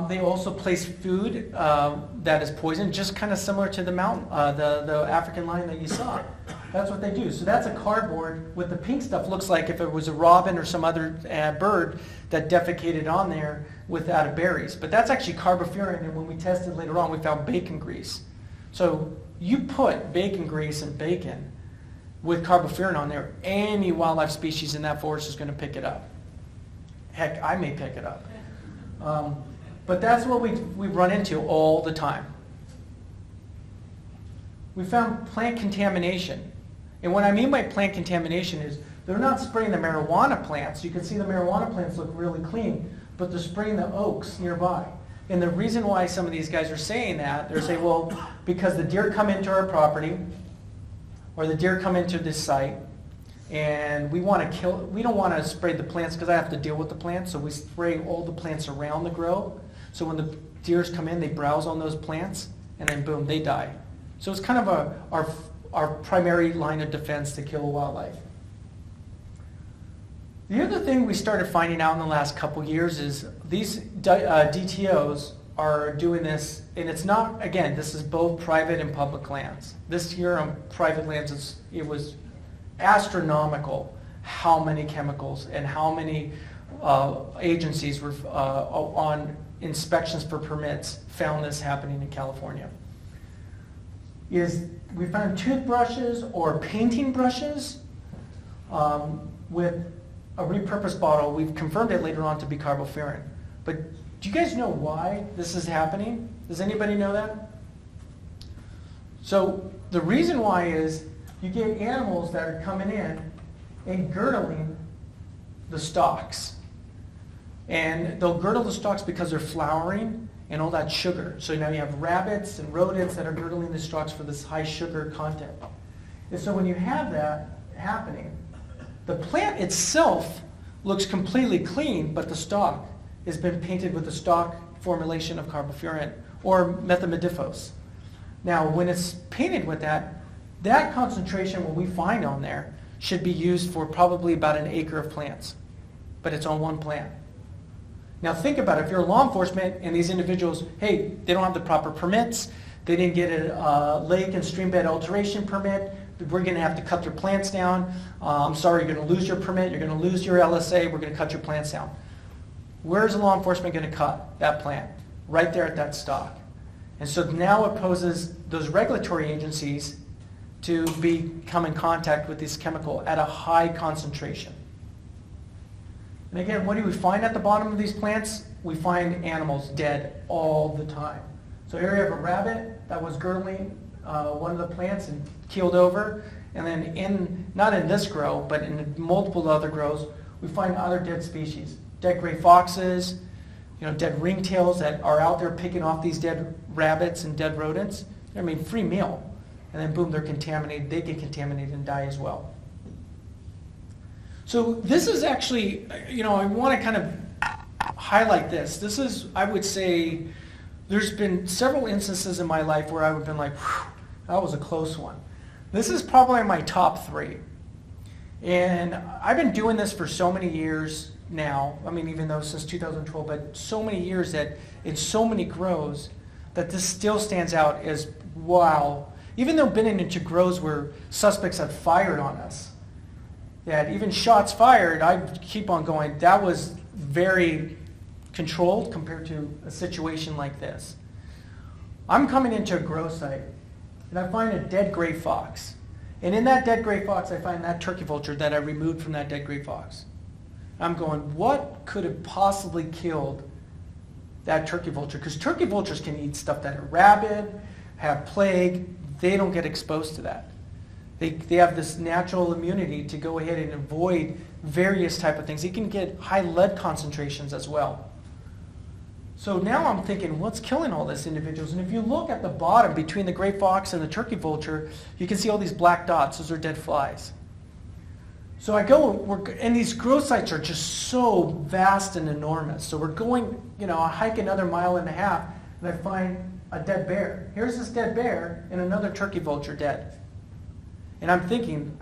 A: They also place food that is poisoned, just kind of similar to the the African lion that you saw. That's what they do. So that's a cardboard with the pink stuff. Looks like if it was a robin or some other bird that defecated on there out of berries. But that's actually carbofuran, and when we tested later on, we found bacon grease. So you put bacon grease and bacon with carbofuran on there, any wildlife species in that forest is going to pick it up. Heck, I may pick it up. But that's what we run into all the time. We found plant contamination. And what I mean by plant contamination is they're not spraying the marijuana plants. You can see the marijuana plants look really clean, but they're spraying the oaks nearby. And the reason why some of these guys are saying that, they're saying, well, because the deer come into our property, or the deer come into this site, and we don't want to spray the plants because I have to deal with the plants, so we spray all the plants around the grow. So when the deers come in, they browse on those plants, and then boom, they die. So it's kind of our primary line of defense to kill wildlife. The other thing we started finding out in the last couple years is these DTOs are doing this, and it's not, again, this is both private and public lands. This year on private lands, it was astronomical how many chemicals and how many agencies were on inspections for permits found this happening in California. We found toothbrushes or painting brushes with a repurposed bottle. We've confirmed it later on to be carbofuran. But do you guys know why this is happening? Does anybody know that? So the reason why is you get animals that are coming in and girdling the stalks. And they'll girdle the stalks because they're flowering and all that sugar. So now you have rabbits and rodents that are girdling the stalks for this high sugar content. And so when you have that happening, the plant itself looks completely clean, but the stalk has been painted with the stalk formulation of carbofuran or methimidifos. Now, when it's painted with that, that concentration, what we find on there, should be used for probably about an acre of plants, but it's on one plant. Now think about it. If you're law enforcement and these individuals, hey, they don't have the proper permits, they didn't get a lake and stream bed alteration permit, we're going to have to cut their plants down. I'm sorry, you're going to lose your permit, you're going to lose your LSA, we're going to cut your plants down. Where's the law enforcement going to cut that plant? Right there at that stalk. And so now it poses those regulatory agencies to come in contact with this chemical at a high concentration. And again, what do we find at the bottom of these plants? We find animals dead all the time. So here you have a rabbit that was girdling one of the plants and keeled over. And then not in this grow, but in multiple other grows, we find other dead species. Dead gray foxes, dead ringtails that are out there picking off these dead rabbits and dead rodents. I mean, free meal. And then boom, they're contaminated. They get contaminated and die as well. So this is actually, I want to kind of highlight this. This is, I would say, there's been several instances in my life where I've been like, whew, that was a close one. This is probably my top 3. And I've been doing this for so many years now. I mean, even though since 2012, but so many years that in so many grows that this still stands out as, wow. Even though been into grows where suspects have fired on us, that even shots fired, I keep on going, that was very controlled compared to a situation like this. I'm coming into a grow site, and I find a dead gray fox. And in that dead gray fox, I find that turkey vulture that I removed from that dead gray fox. I'm going, what could have possibly killed that turkey vulture? Because turkey vultures can eat stuff that are rabid, have plague. They don't get exposed to that. They have this natural immunity to go ahead and avoid various type of things. They can get high lead concentrations as well. So now I'm thinking, what's killing all these individuals? And if you look at the bottom between the gray fox and the turkey vulture, you can see all these black dots. Those are dead flies. So and these grow sites are just so vast and enormous. So we're going, I hike another 1.5 miles, and I find a dead bear. Here's this dead bear and another turkey vulture dead. And I'm thinking,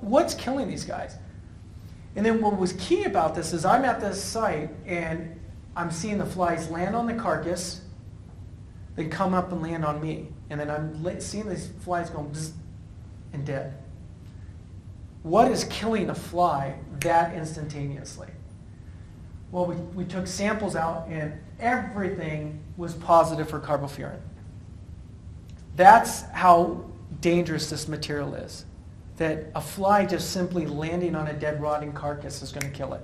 A: what's killing these guys? And then what was key about this is I'm at this site and I'm seeing the flies land on the carcass, then come up and land on me. And then I'm seeing these flies going bzz, and dead. What is killing a fly that instantaneously? Well, we took samples out and everything was positive for carbofuran. That's how dangerous this material is. That a fly just simply landing on a dead rotting carcass is going to kill it.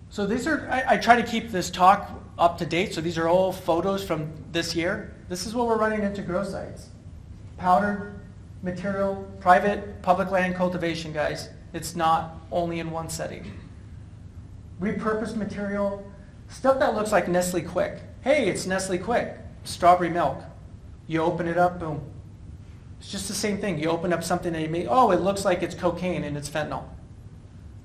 A: So these are, I try to keep this talk up to date, so these are all photos from this year. This is what we're running into grow sites. Powdered material, private, public land cultivation, guys. It's not only in one setting. Repurposed material, stuff that looks like Nestle Quick. Hey, it's Nestle Quick, strawberry milk. You open it up, boom. It's just the same thing. You open up something that you made, oh, it looks like it's cocaine and it's fentanyl.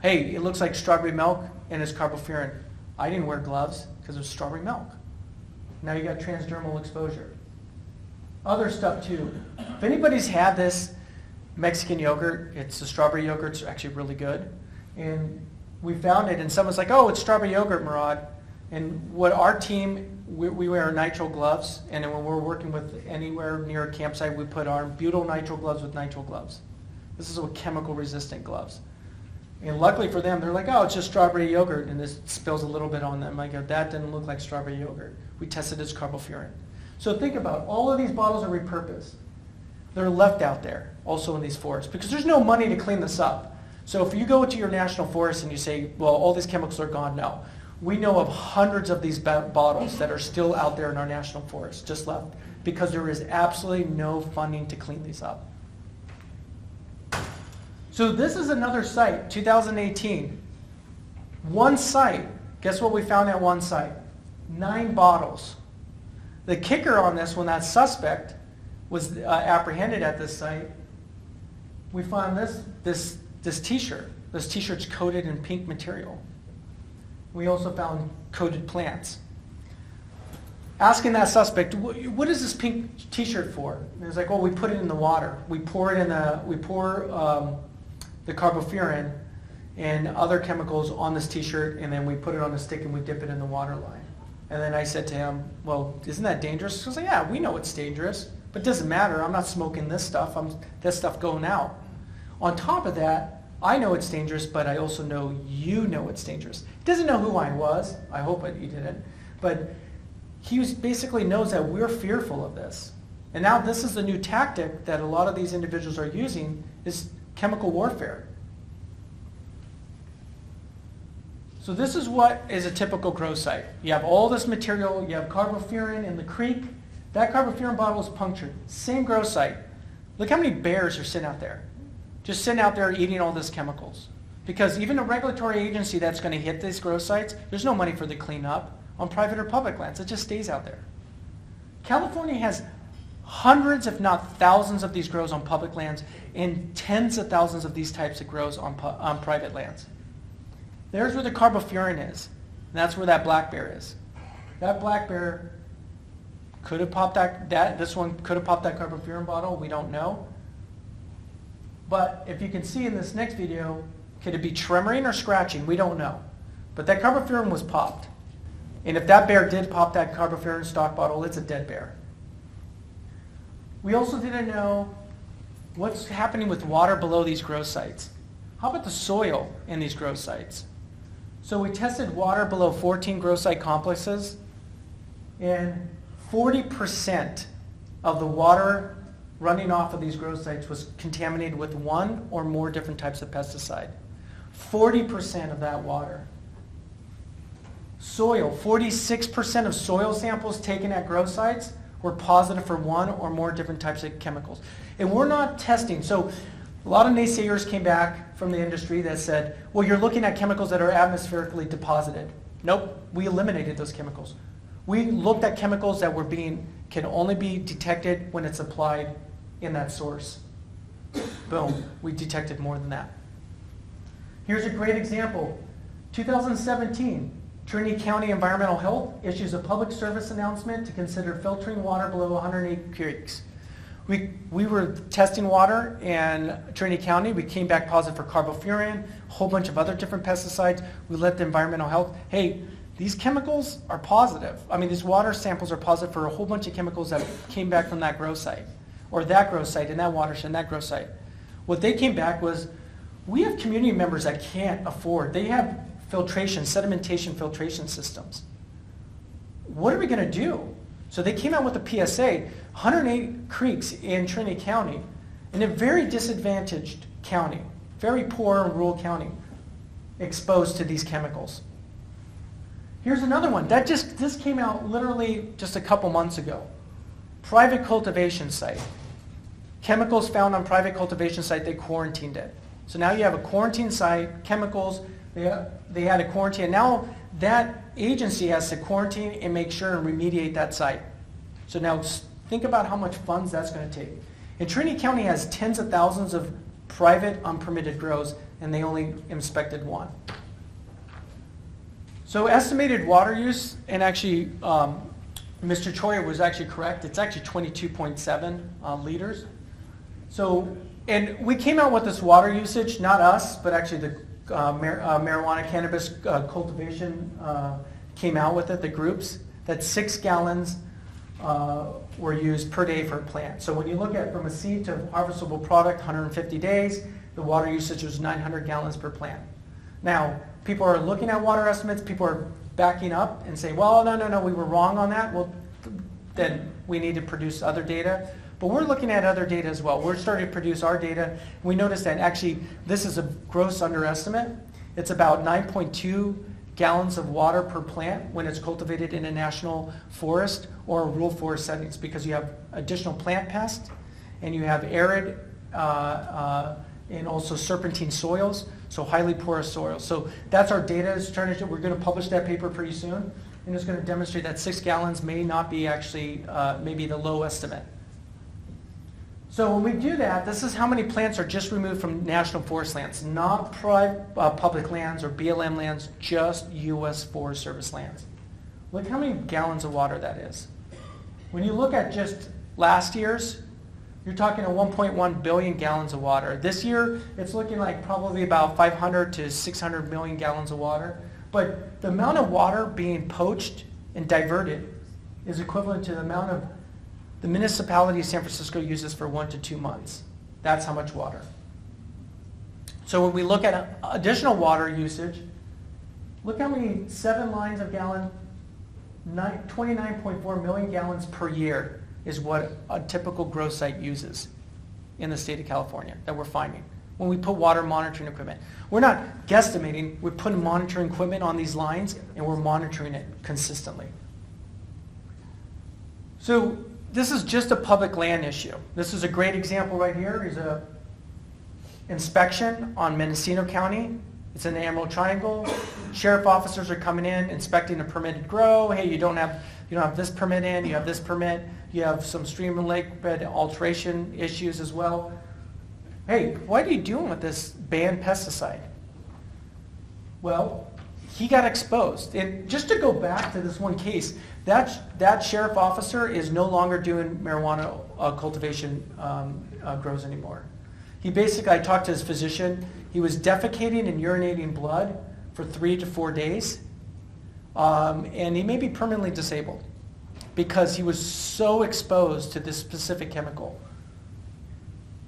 A: Hey, it looks like strawberry milk and it's carbofuran. I didn't wear gloves because it was strawberry milk. Now you got transdermal exposure. Other stuff too. If anybody's had this Mexican yogurt, it's a strawberry yogurt, it's actually really good. And we found it and someone's like, oh, it's strawberry yogurt, Mourad. And what our team, we wear nitrile gloves, and then when we're working with anywhere near a campsite, we put our butyl nitrile gloves with nitrile gloves. This is a chemical resistant gloves. And luckily for them, they're like, oh, it's just strawberry yogurt, and this spills a little bit on them. I go, that didn't look like strawberry yogurt. We tested as carbofuran. So think about it. All of these bottles are repurposed. They're left out there, also in these forests, because there's no money to clean this up. So if you go to your national forest and you say, well, all these chemicals are gone, no. We know of hundreds of these bottles that are still out there in our national forest, just left, because there is absolutely no funding to clean these up. So this is another site, 2018. One site. Guess what we found at one site? 9 bottles. The kicker on this, when that suspect was apprehended at this site, we found this T-shirt. This T-shirt's coated in pink material. We also found coated plants. Asking that suspect, what is this pink T-shirt for? And he was like, well, we put it in the water. We pour the carbofuran and other chemicals on this T-shirt, and then we put it on a stick and we dip it in the water line. And then I said to him, well, isn't that dangerous? He was like, yeah, we know it's dangerous, but it doesn't matter. I'm not smoking this stuff. That stuff going out. On top of that, I know it's dangerous, but I also know you know it's dangerous. He doesn't know who I was. I hope he didn't. But he basically knows that we're fearful of this. And now this is the new tactic that a lot of these individuals are using, is chemical warfare. So this is what is a typical grow site. You have all this material, you have carbofuran in the creek. That carbofuran bottle is punctured. Same grow site. Look how many bears are sitting out there. Just sitting out there eating all these chemicals. Because even a regulatory agency that's going to hit these grow sites, there's no money for the cleanup on private or public lands. It just stays out there. California has hundreds, if not thousands, of these grows on public lands and tens of thousands of these types of grows on private lands. There's where the carbofuran is. And that's where that black bear is. That black bear could have popped this one could have popped that carbofuran bottle. We don't know. But if you can see in this next video, could it be tremoring or scratching? We don't know. But that carbofuran was popped. And if that bear did pop that carbofuran stock bottle, it's a dead bear. We also didn't know what's happening with water below these grow sites. How about the soil in these grow sites? So we tested water below 14 grow site complexes, and 40% of the water running off of these grow sites was contaminated with one or more different types of pesticide. 40% of that water. Soil, 46% of soil samples taken at grow sites were positive for one or more different types of chemicals. And we're not testing. So a lot of naysayers came back from the industry that said, well, you're looking at chemicals that are atmospherically deposited. Nope, we eliminated those chemicals. We looked at chemicals that can only be detected when it's applied in that source. Boom, we detected more than that. Here's a great example. 2017, Trinity County Environmental Health issues a public service announcement to consider filtering water below 108 creeks. We were testing water in Trinity County. We came back positive for carbofuran, a whole bunch of other different pesticides. We let the environmental health, hey, these chemicals are positive. I mean, these water samples are positive for a whole bunch of chemicals that came back from that grow site, or that grow site, and that watershed, and that grow site. What they came back was, we have community members that can't afford. They have sedimentation filtration systems. What are we going to do? So they came out with a PSA, 108 creeks in Trinity County, in a very disadvantaged county, very poor and rural county, exposed to these chemicals. Here's another one. This came out literally just a couple months ago. Private cultivation site. Chemicals found on private cultivation site, they quarantined it. So now you have a quarantine site, chemicals, they had a quarantine. Now that agency has to quarantine and make sure and remediate that site. So now think about how much funds that's going to take. And Trinity County has tens of thousands of private unpermitted grows, and they only inspected one. So estimated water use, and actually Mr. Troyer was actually correct. It's actually 22.7 liters. So, and we came out with this water usage, not us, but actually the marijuana cannabis cultivation came out with it, the groups, that 6 gallons were used per day for a plant. So when you look at from a seed to harvestable product, 150 days, the water usage was 900 gallons per plant. Now, people are looking at water estimates, people are backing up and saying, well, no, we were wrong on that. Well, then we need to produce other data. But we're looking at other data as well. We're starting to produce our data. We noticed that actually this is a gross underestimate. It's about 9.2 gallons of water per plant when it's cultivated in a national forest or rural forest settings, because you have additional plant pests and you have arid and also serpentine soils, so highly porous soils. So that's our data. We're going to publish that paper pretty soon, and it's going to demonstrate that 6 gallons may not be actually maybe the low estimate. So when we do that, this is how many plants are just removed from national forest lands, not public lands or BLM lands, just U.S. Forest Service lands. Look how many gallons of water that is. When you look at just last year's, you're talking 1.1 billion gallons of water. This year, it's looking like probably about 500 to 600 million gallons of water. But the amount of water being poached and diverted is equivalent to the amount of the municipality of San Francisco uses for 1 to 2 months. That's how much water. So when we look at additional water usage, look how many 7 lines of gallon, 29.4 million gallons per year is what a typical grow site uses in the state of California that we're finding when we put water monitoring equipment. We're not guesstimating, we're putting monitoring equipment on these lines and we're monitoring it consistently. So this is just a public land issue. This is a great example right here. Is a inspection on Mendocino County. It's in the Emerald Triangle. Sheriff officers are coming in, inspecting a permitted grow. Hey, you don't have this permit in, you have this permit, you have some stream and lake bed alteration issues as well. Hey, what are you doing with this banned pesticide? Well, he got exposed. And just to go back to this one case, that sheriff officer is no longer doing marijuana cultivation grows anymore. He basically, I talked to his physician, he was defecating and urinating blood for 3 to 4 days, and he may be permanently disabled because he was so exposed to this specific chemical.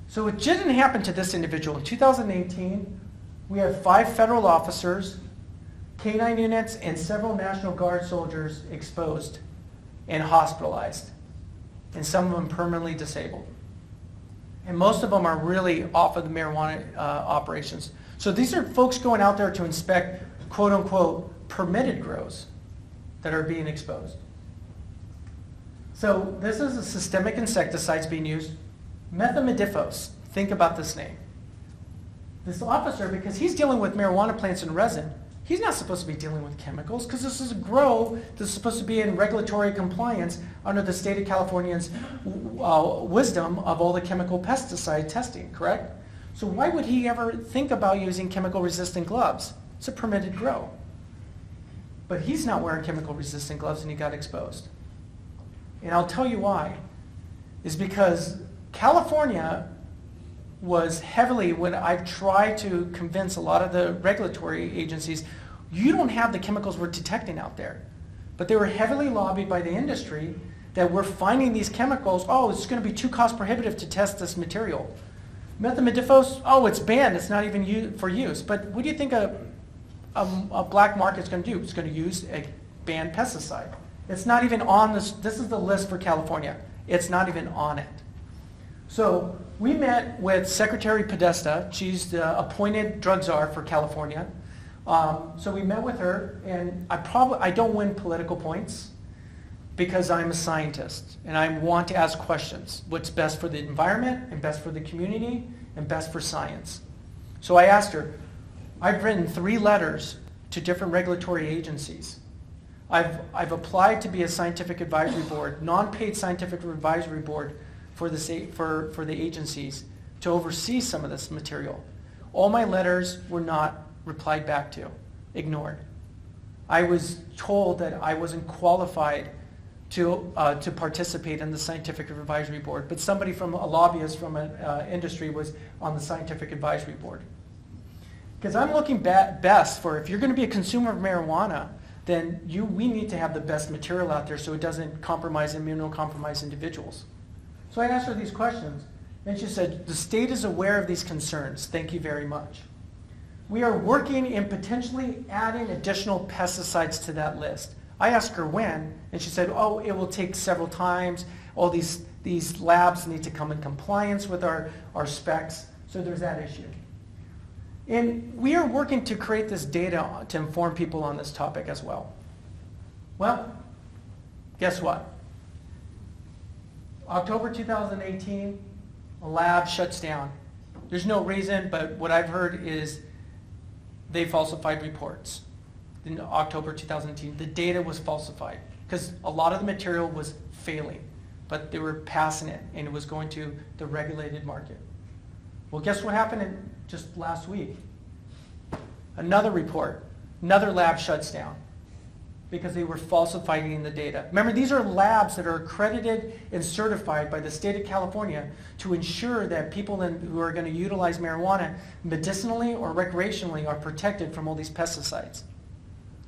A: So it didn't happen to this individual. In 2018, we had 5 federal officers, K-9 units, and several National Guard soldiers exposed and hospitalized, and some of them permanently disabled. And most of them are really off of the marijuana operations. So these are folks going out there to inspect quote-unquote permitted grows that are being exposed. So this is a systemic insecticides being used. Methimidifos, think about this name. This officer, because he's dealing with marijuana plants and resin, he's not supposed to be dealing with chemicals because this is a grow that's supposed to be in regulatory compliance under the state of California's wisdom of all the chemical pesticide testing, correct? So why would he ever think about using chemical-resistant gloves? It's a permitted grow. But he's not wearing chemical-resistant gloves and he got exposed. And I'll tell you why. Is because California was heavily, when I've tried to convince a lot of the regulatory agencies, you don't have the chemicals we're detecting out there. But they were heavily lobbied by the industry that we're finding these chemicals, oh, it's going to be too cost prohibitive to test this material. Methimidifos, oh, it's banned, it's not even for use. But what do you think a black market's going to do? It's going to use a banned pesticide. It's not even on this is the list for California. It's not even on it. So we met with Secretary Podesta. She's the appointed drug czar for California. So we met with her, and I don't win political points because I'm a scientist and I want to ask questions. What's best for the environment and best for the community and best for science. So I asked her, I've written 3 letters to different regulatory agencies. I've applied to be a scientific advisory board, non-paid scientific advisory board for the agencies to oversee some of this material. All my letters were not replied back to, ignored. I was told that I wasn't qualified to participate in the scientific advisory board, but somebody from a lobbyist from an industry was on the scientific advisory board. Because I'm looking best for, if you're going to be a consumer of marijuana, then we need to have the best material out there so it doesn't compromise immunocompromised individuals. So I asked her these questions, and she said, the state is aware of these concerns. Thank you very much. We are working in potentially adding additional pesticides to that list. I asked her when, and she said, oh, it will take several times. All these these labs need to come in compliance with our specs, so there's that issue. And we are working to create this data to inform people on this topic as well. Well, guess what? October 2018, a lab shuts down. There's no reason, but what I've heard is they falsified reports in October 2018. The data was falsified because a lot of the material was failing, but they were passing it and it was going to the regulated market. Well, guess what happened just last week? Another report, another lab shuts down because they were falsifying the data. Remember, these are labs that are accredited and certified by the state of California to ensure that people who are going to utilize marijuana medicinally or recreationally are protected from all these pesticides.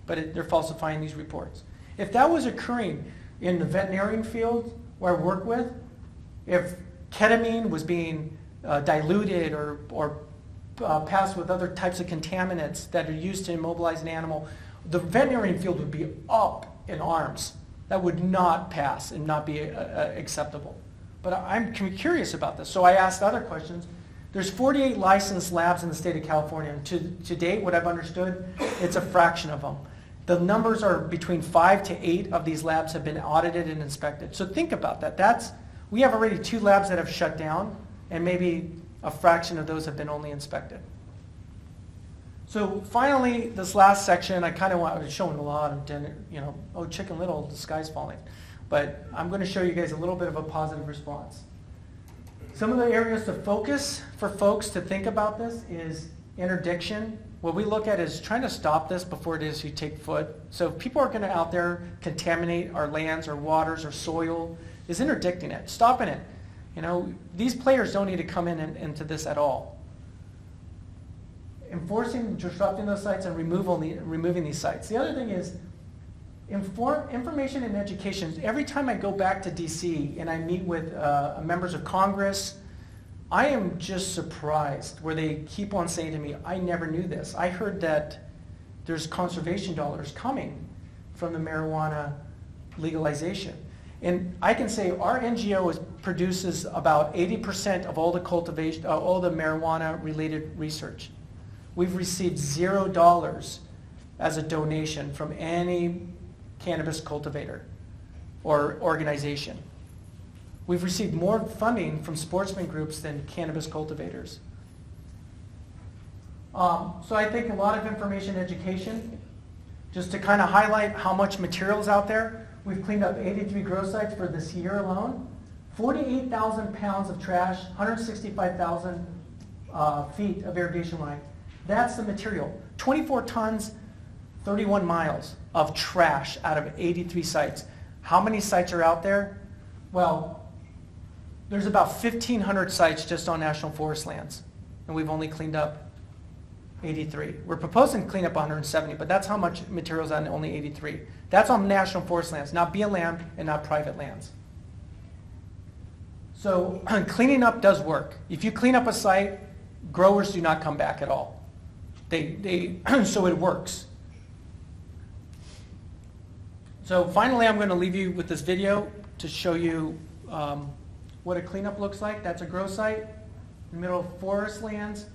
A: But they're falsifying these reports. If that was occurring in the veterinarian field where I work with, if ketamine was being diluted or passed with other types of contaminants that are used to immobilize an animal, the veterinarian field would be up in arms. That would not pass and not be acceptable. But I'm curious about this, so I asked other questions. There's 48 licensed labs in the state of California, and to date, what I've understood, it's a fraction of them. The numbers are between 5 to 8 of these labs have been audited and inspected. So think about that. We have already 2 labs that have shut down, and maybe a fraction of those have been only inspected. So finally, this last section, I was showing a lot of dinner, oh, Chicken Little, the sky's falling. But I'm going to show you guys a little bit of a positive response. Some of the areas to focus for folks to think about this is interdiction. What we look at is trying to stop this before it is you take foot. So if people are going to out there contaminate our lands, our waters, our soil, is interdicting it, stopping it. These players don't need to come into this at all. Enforcing, disrupting those sites and removing these sites. The other thing is information and education. Every time I go back to DC and I meet with members of Congress, I am just surprised where they keep on saying to me, I never knew this. I heard that there's conservation dollars coming from the marijuana legalization. And I can say our NGO produces about 80% of all the cultivation, all the marijuana-related research. We've received $0 as a donation from any cannabis cultivator or organization. We've received more funding from sportsman groups than cannabis cultivators. So I think a lot of information education, just to kind of highlight how much material is out there. We've cleaned up 83 grow sites for this year alone, 48,000 pounds of trash, 165,000 feet of irrigation line. That's the material. 24 tons, 31 miles of trash out of 83 sites. How many sites are out there? Well, there's about 1,500 sites just on national forest lands, and we've only cleaned up 83. We're proposing to clean up 170, but that's how much material is on only 83. That's on national forest lands, not BLM and not private lands. So cleaning up does work. If you clean up a site, growers do not come back at all. So it works. So finally, I'm going to leave you with this video to show you what a cleanup looks like. That's a grow site in the middle of forest lands.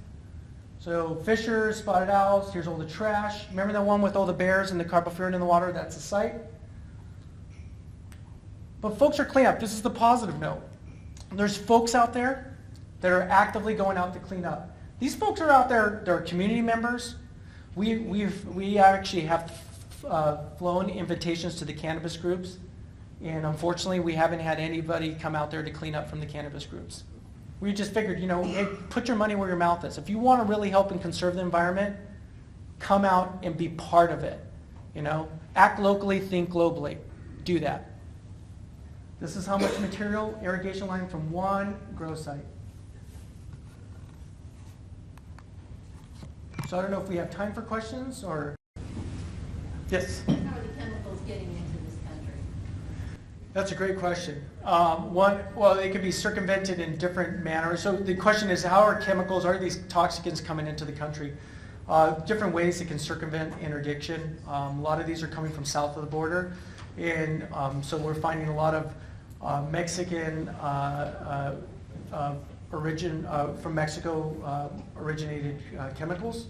A: So fishers, spotted owls, here's all the trash. Remember that one with all the bears and the carbofuran in the water? That's the site. But folks are cleaning up. This is the positive note. There's folks out there that are actively going out to clean up. These folks are out there, they're community members. We actually have flown invitations to the cannabis groups, and unfortunately we haven't had anybody come out there to clean up from the cannabis groups. We just figured, hey, put your money where your mouth is. If you want to really help and conserve the environment, come out and be part of it. Act locally, think globally. Do that. This is how much material, irrigation line from one grow site. So I don't know if we have time for questions or... Yes?
C: How are the chemicals getting into this country?
A: That's a great question. Well, they could be circumvented in different manners. So the question is, how are these toxicants coming into the country? Different ways that can circumvent interdiction. A lot of these are coming from south of the border. And so we're finding a lot of Mexican from Mexico originated chemicals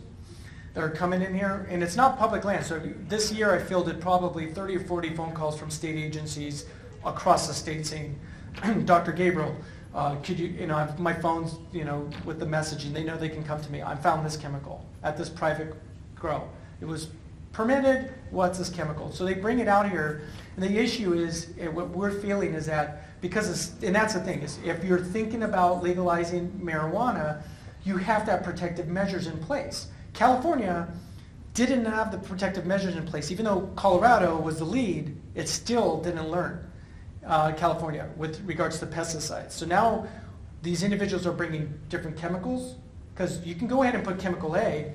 A: that are coming in here, and it's not public land. So this year I fielded probably 30 or 40 phone calls from state agencies across the state saying, Dr. Gabriel, could you know, my phone's, with the messaging, they know they can come to me. I found this chemical at this private grow. It was permitted, what's this chemical? So they bring it out here, and the issue is, what we're feeling is that, and that's the thing, is if you're thinking about legalizing marijuana, you have to have protective measures in place. California didn't have the protective measures in place. Even though Colorado was the lead, it still didn't learn, California, with regards to pesticides. So now these individuals are bringing different chemicals, because you can go ahead and put chemical A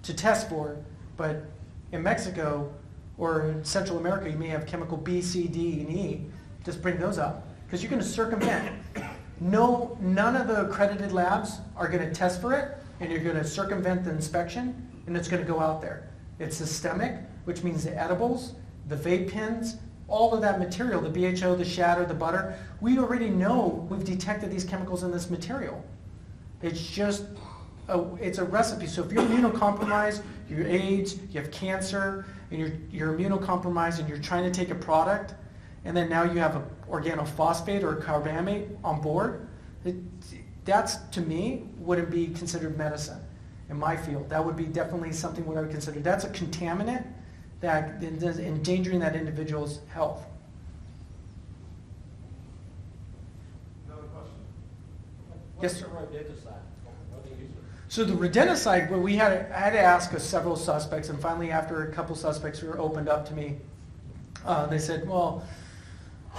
A: to test for, but in Mexico or in Central America, you may have chemical B, C, D, and E. Just bring those up, because you're going to circumvent. None of the accredited labs are going to test for it, and you're going to circumvent the inspection, and it's going to go out there. It's systemic, which means the edibles, the vape pens, all of that material, the BHO, the shatter, the butter, we already know we've detected these chemicals in this material. It's just, it's a recipe. So if you're immunocompromised, you're AIDS, you have cancer, and you're immunocompromised and you're trying to take a product, and then now you have an organophosphate or a carbamate on board, that's, to me, wouldn't be considered medicine in my field. That would be definitely something what I would consider. That's a contaminant that is endangering that individual's health.
B: Another question.
A: Yes, sir.
B: What's the rodenticide? What do you use it?
A: So the rodenticide, well, I had to ask several suspects, and finally after a couple suspects were opened up to me, they said, well,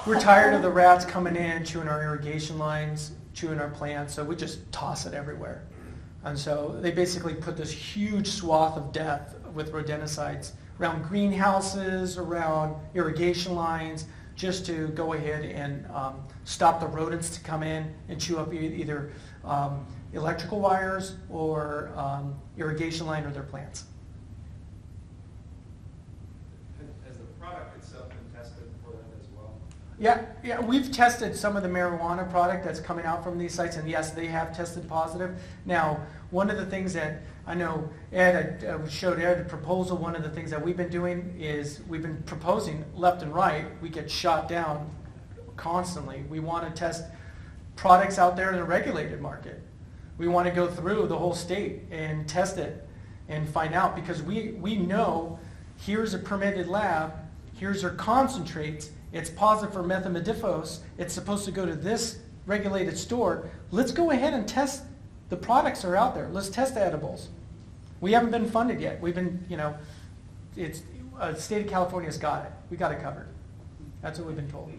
A: we're tired of the rats coming in, chewing our irrigation lines, chewing our plants, so we just toss it everywhere. And so they basically put this huge swath of death with rodenticides around greenhouses, around irrigation lines, just to go ahead and stop the rodents to come in and chew up either electrical wires or irrigation line or their plants.
B: Has the product itself been tested for that as well?
A: Yeah, we've tested some of the marijuana product that's coming out from these sites, and yes, they have tested positive. Now, one of the things that I know Ed, I showed Ed a proposal, one of the things that we've been doing is we've been proposing left and right. We get shot down constantly. We want to test products out there in the regulated market. We want to go through the whole state and test it and find out, because we know here's a permitted lab, here's our concentrates, it's positive for methimidifos, it's supposed to go to this regulated store. Let's go ahead and test the products that are out there. Let's test the edibles. We haven't been funded yet. We've been, it's state of California's got it. We got it covered. That's what we've been told.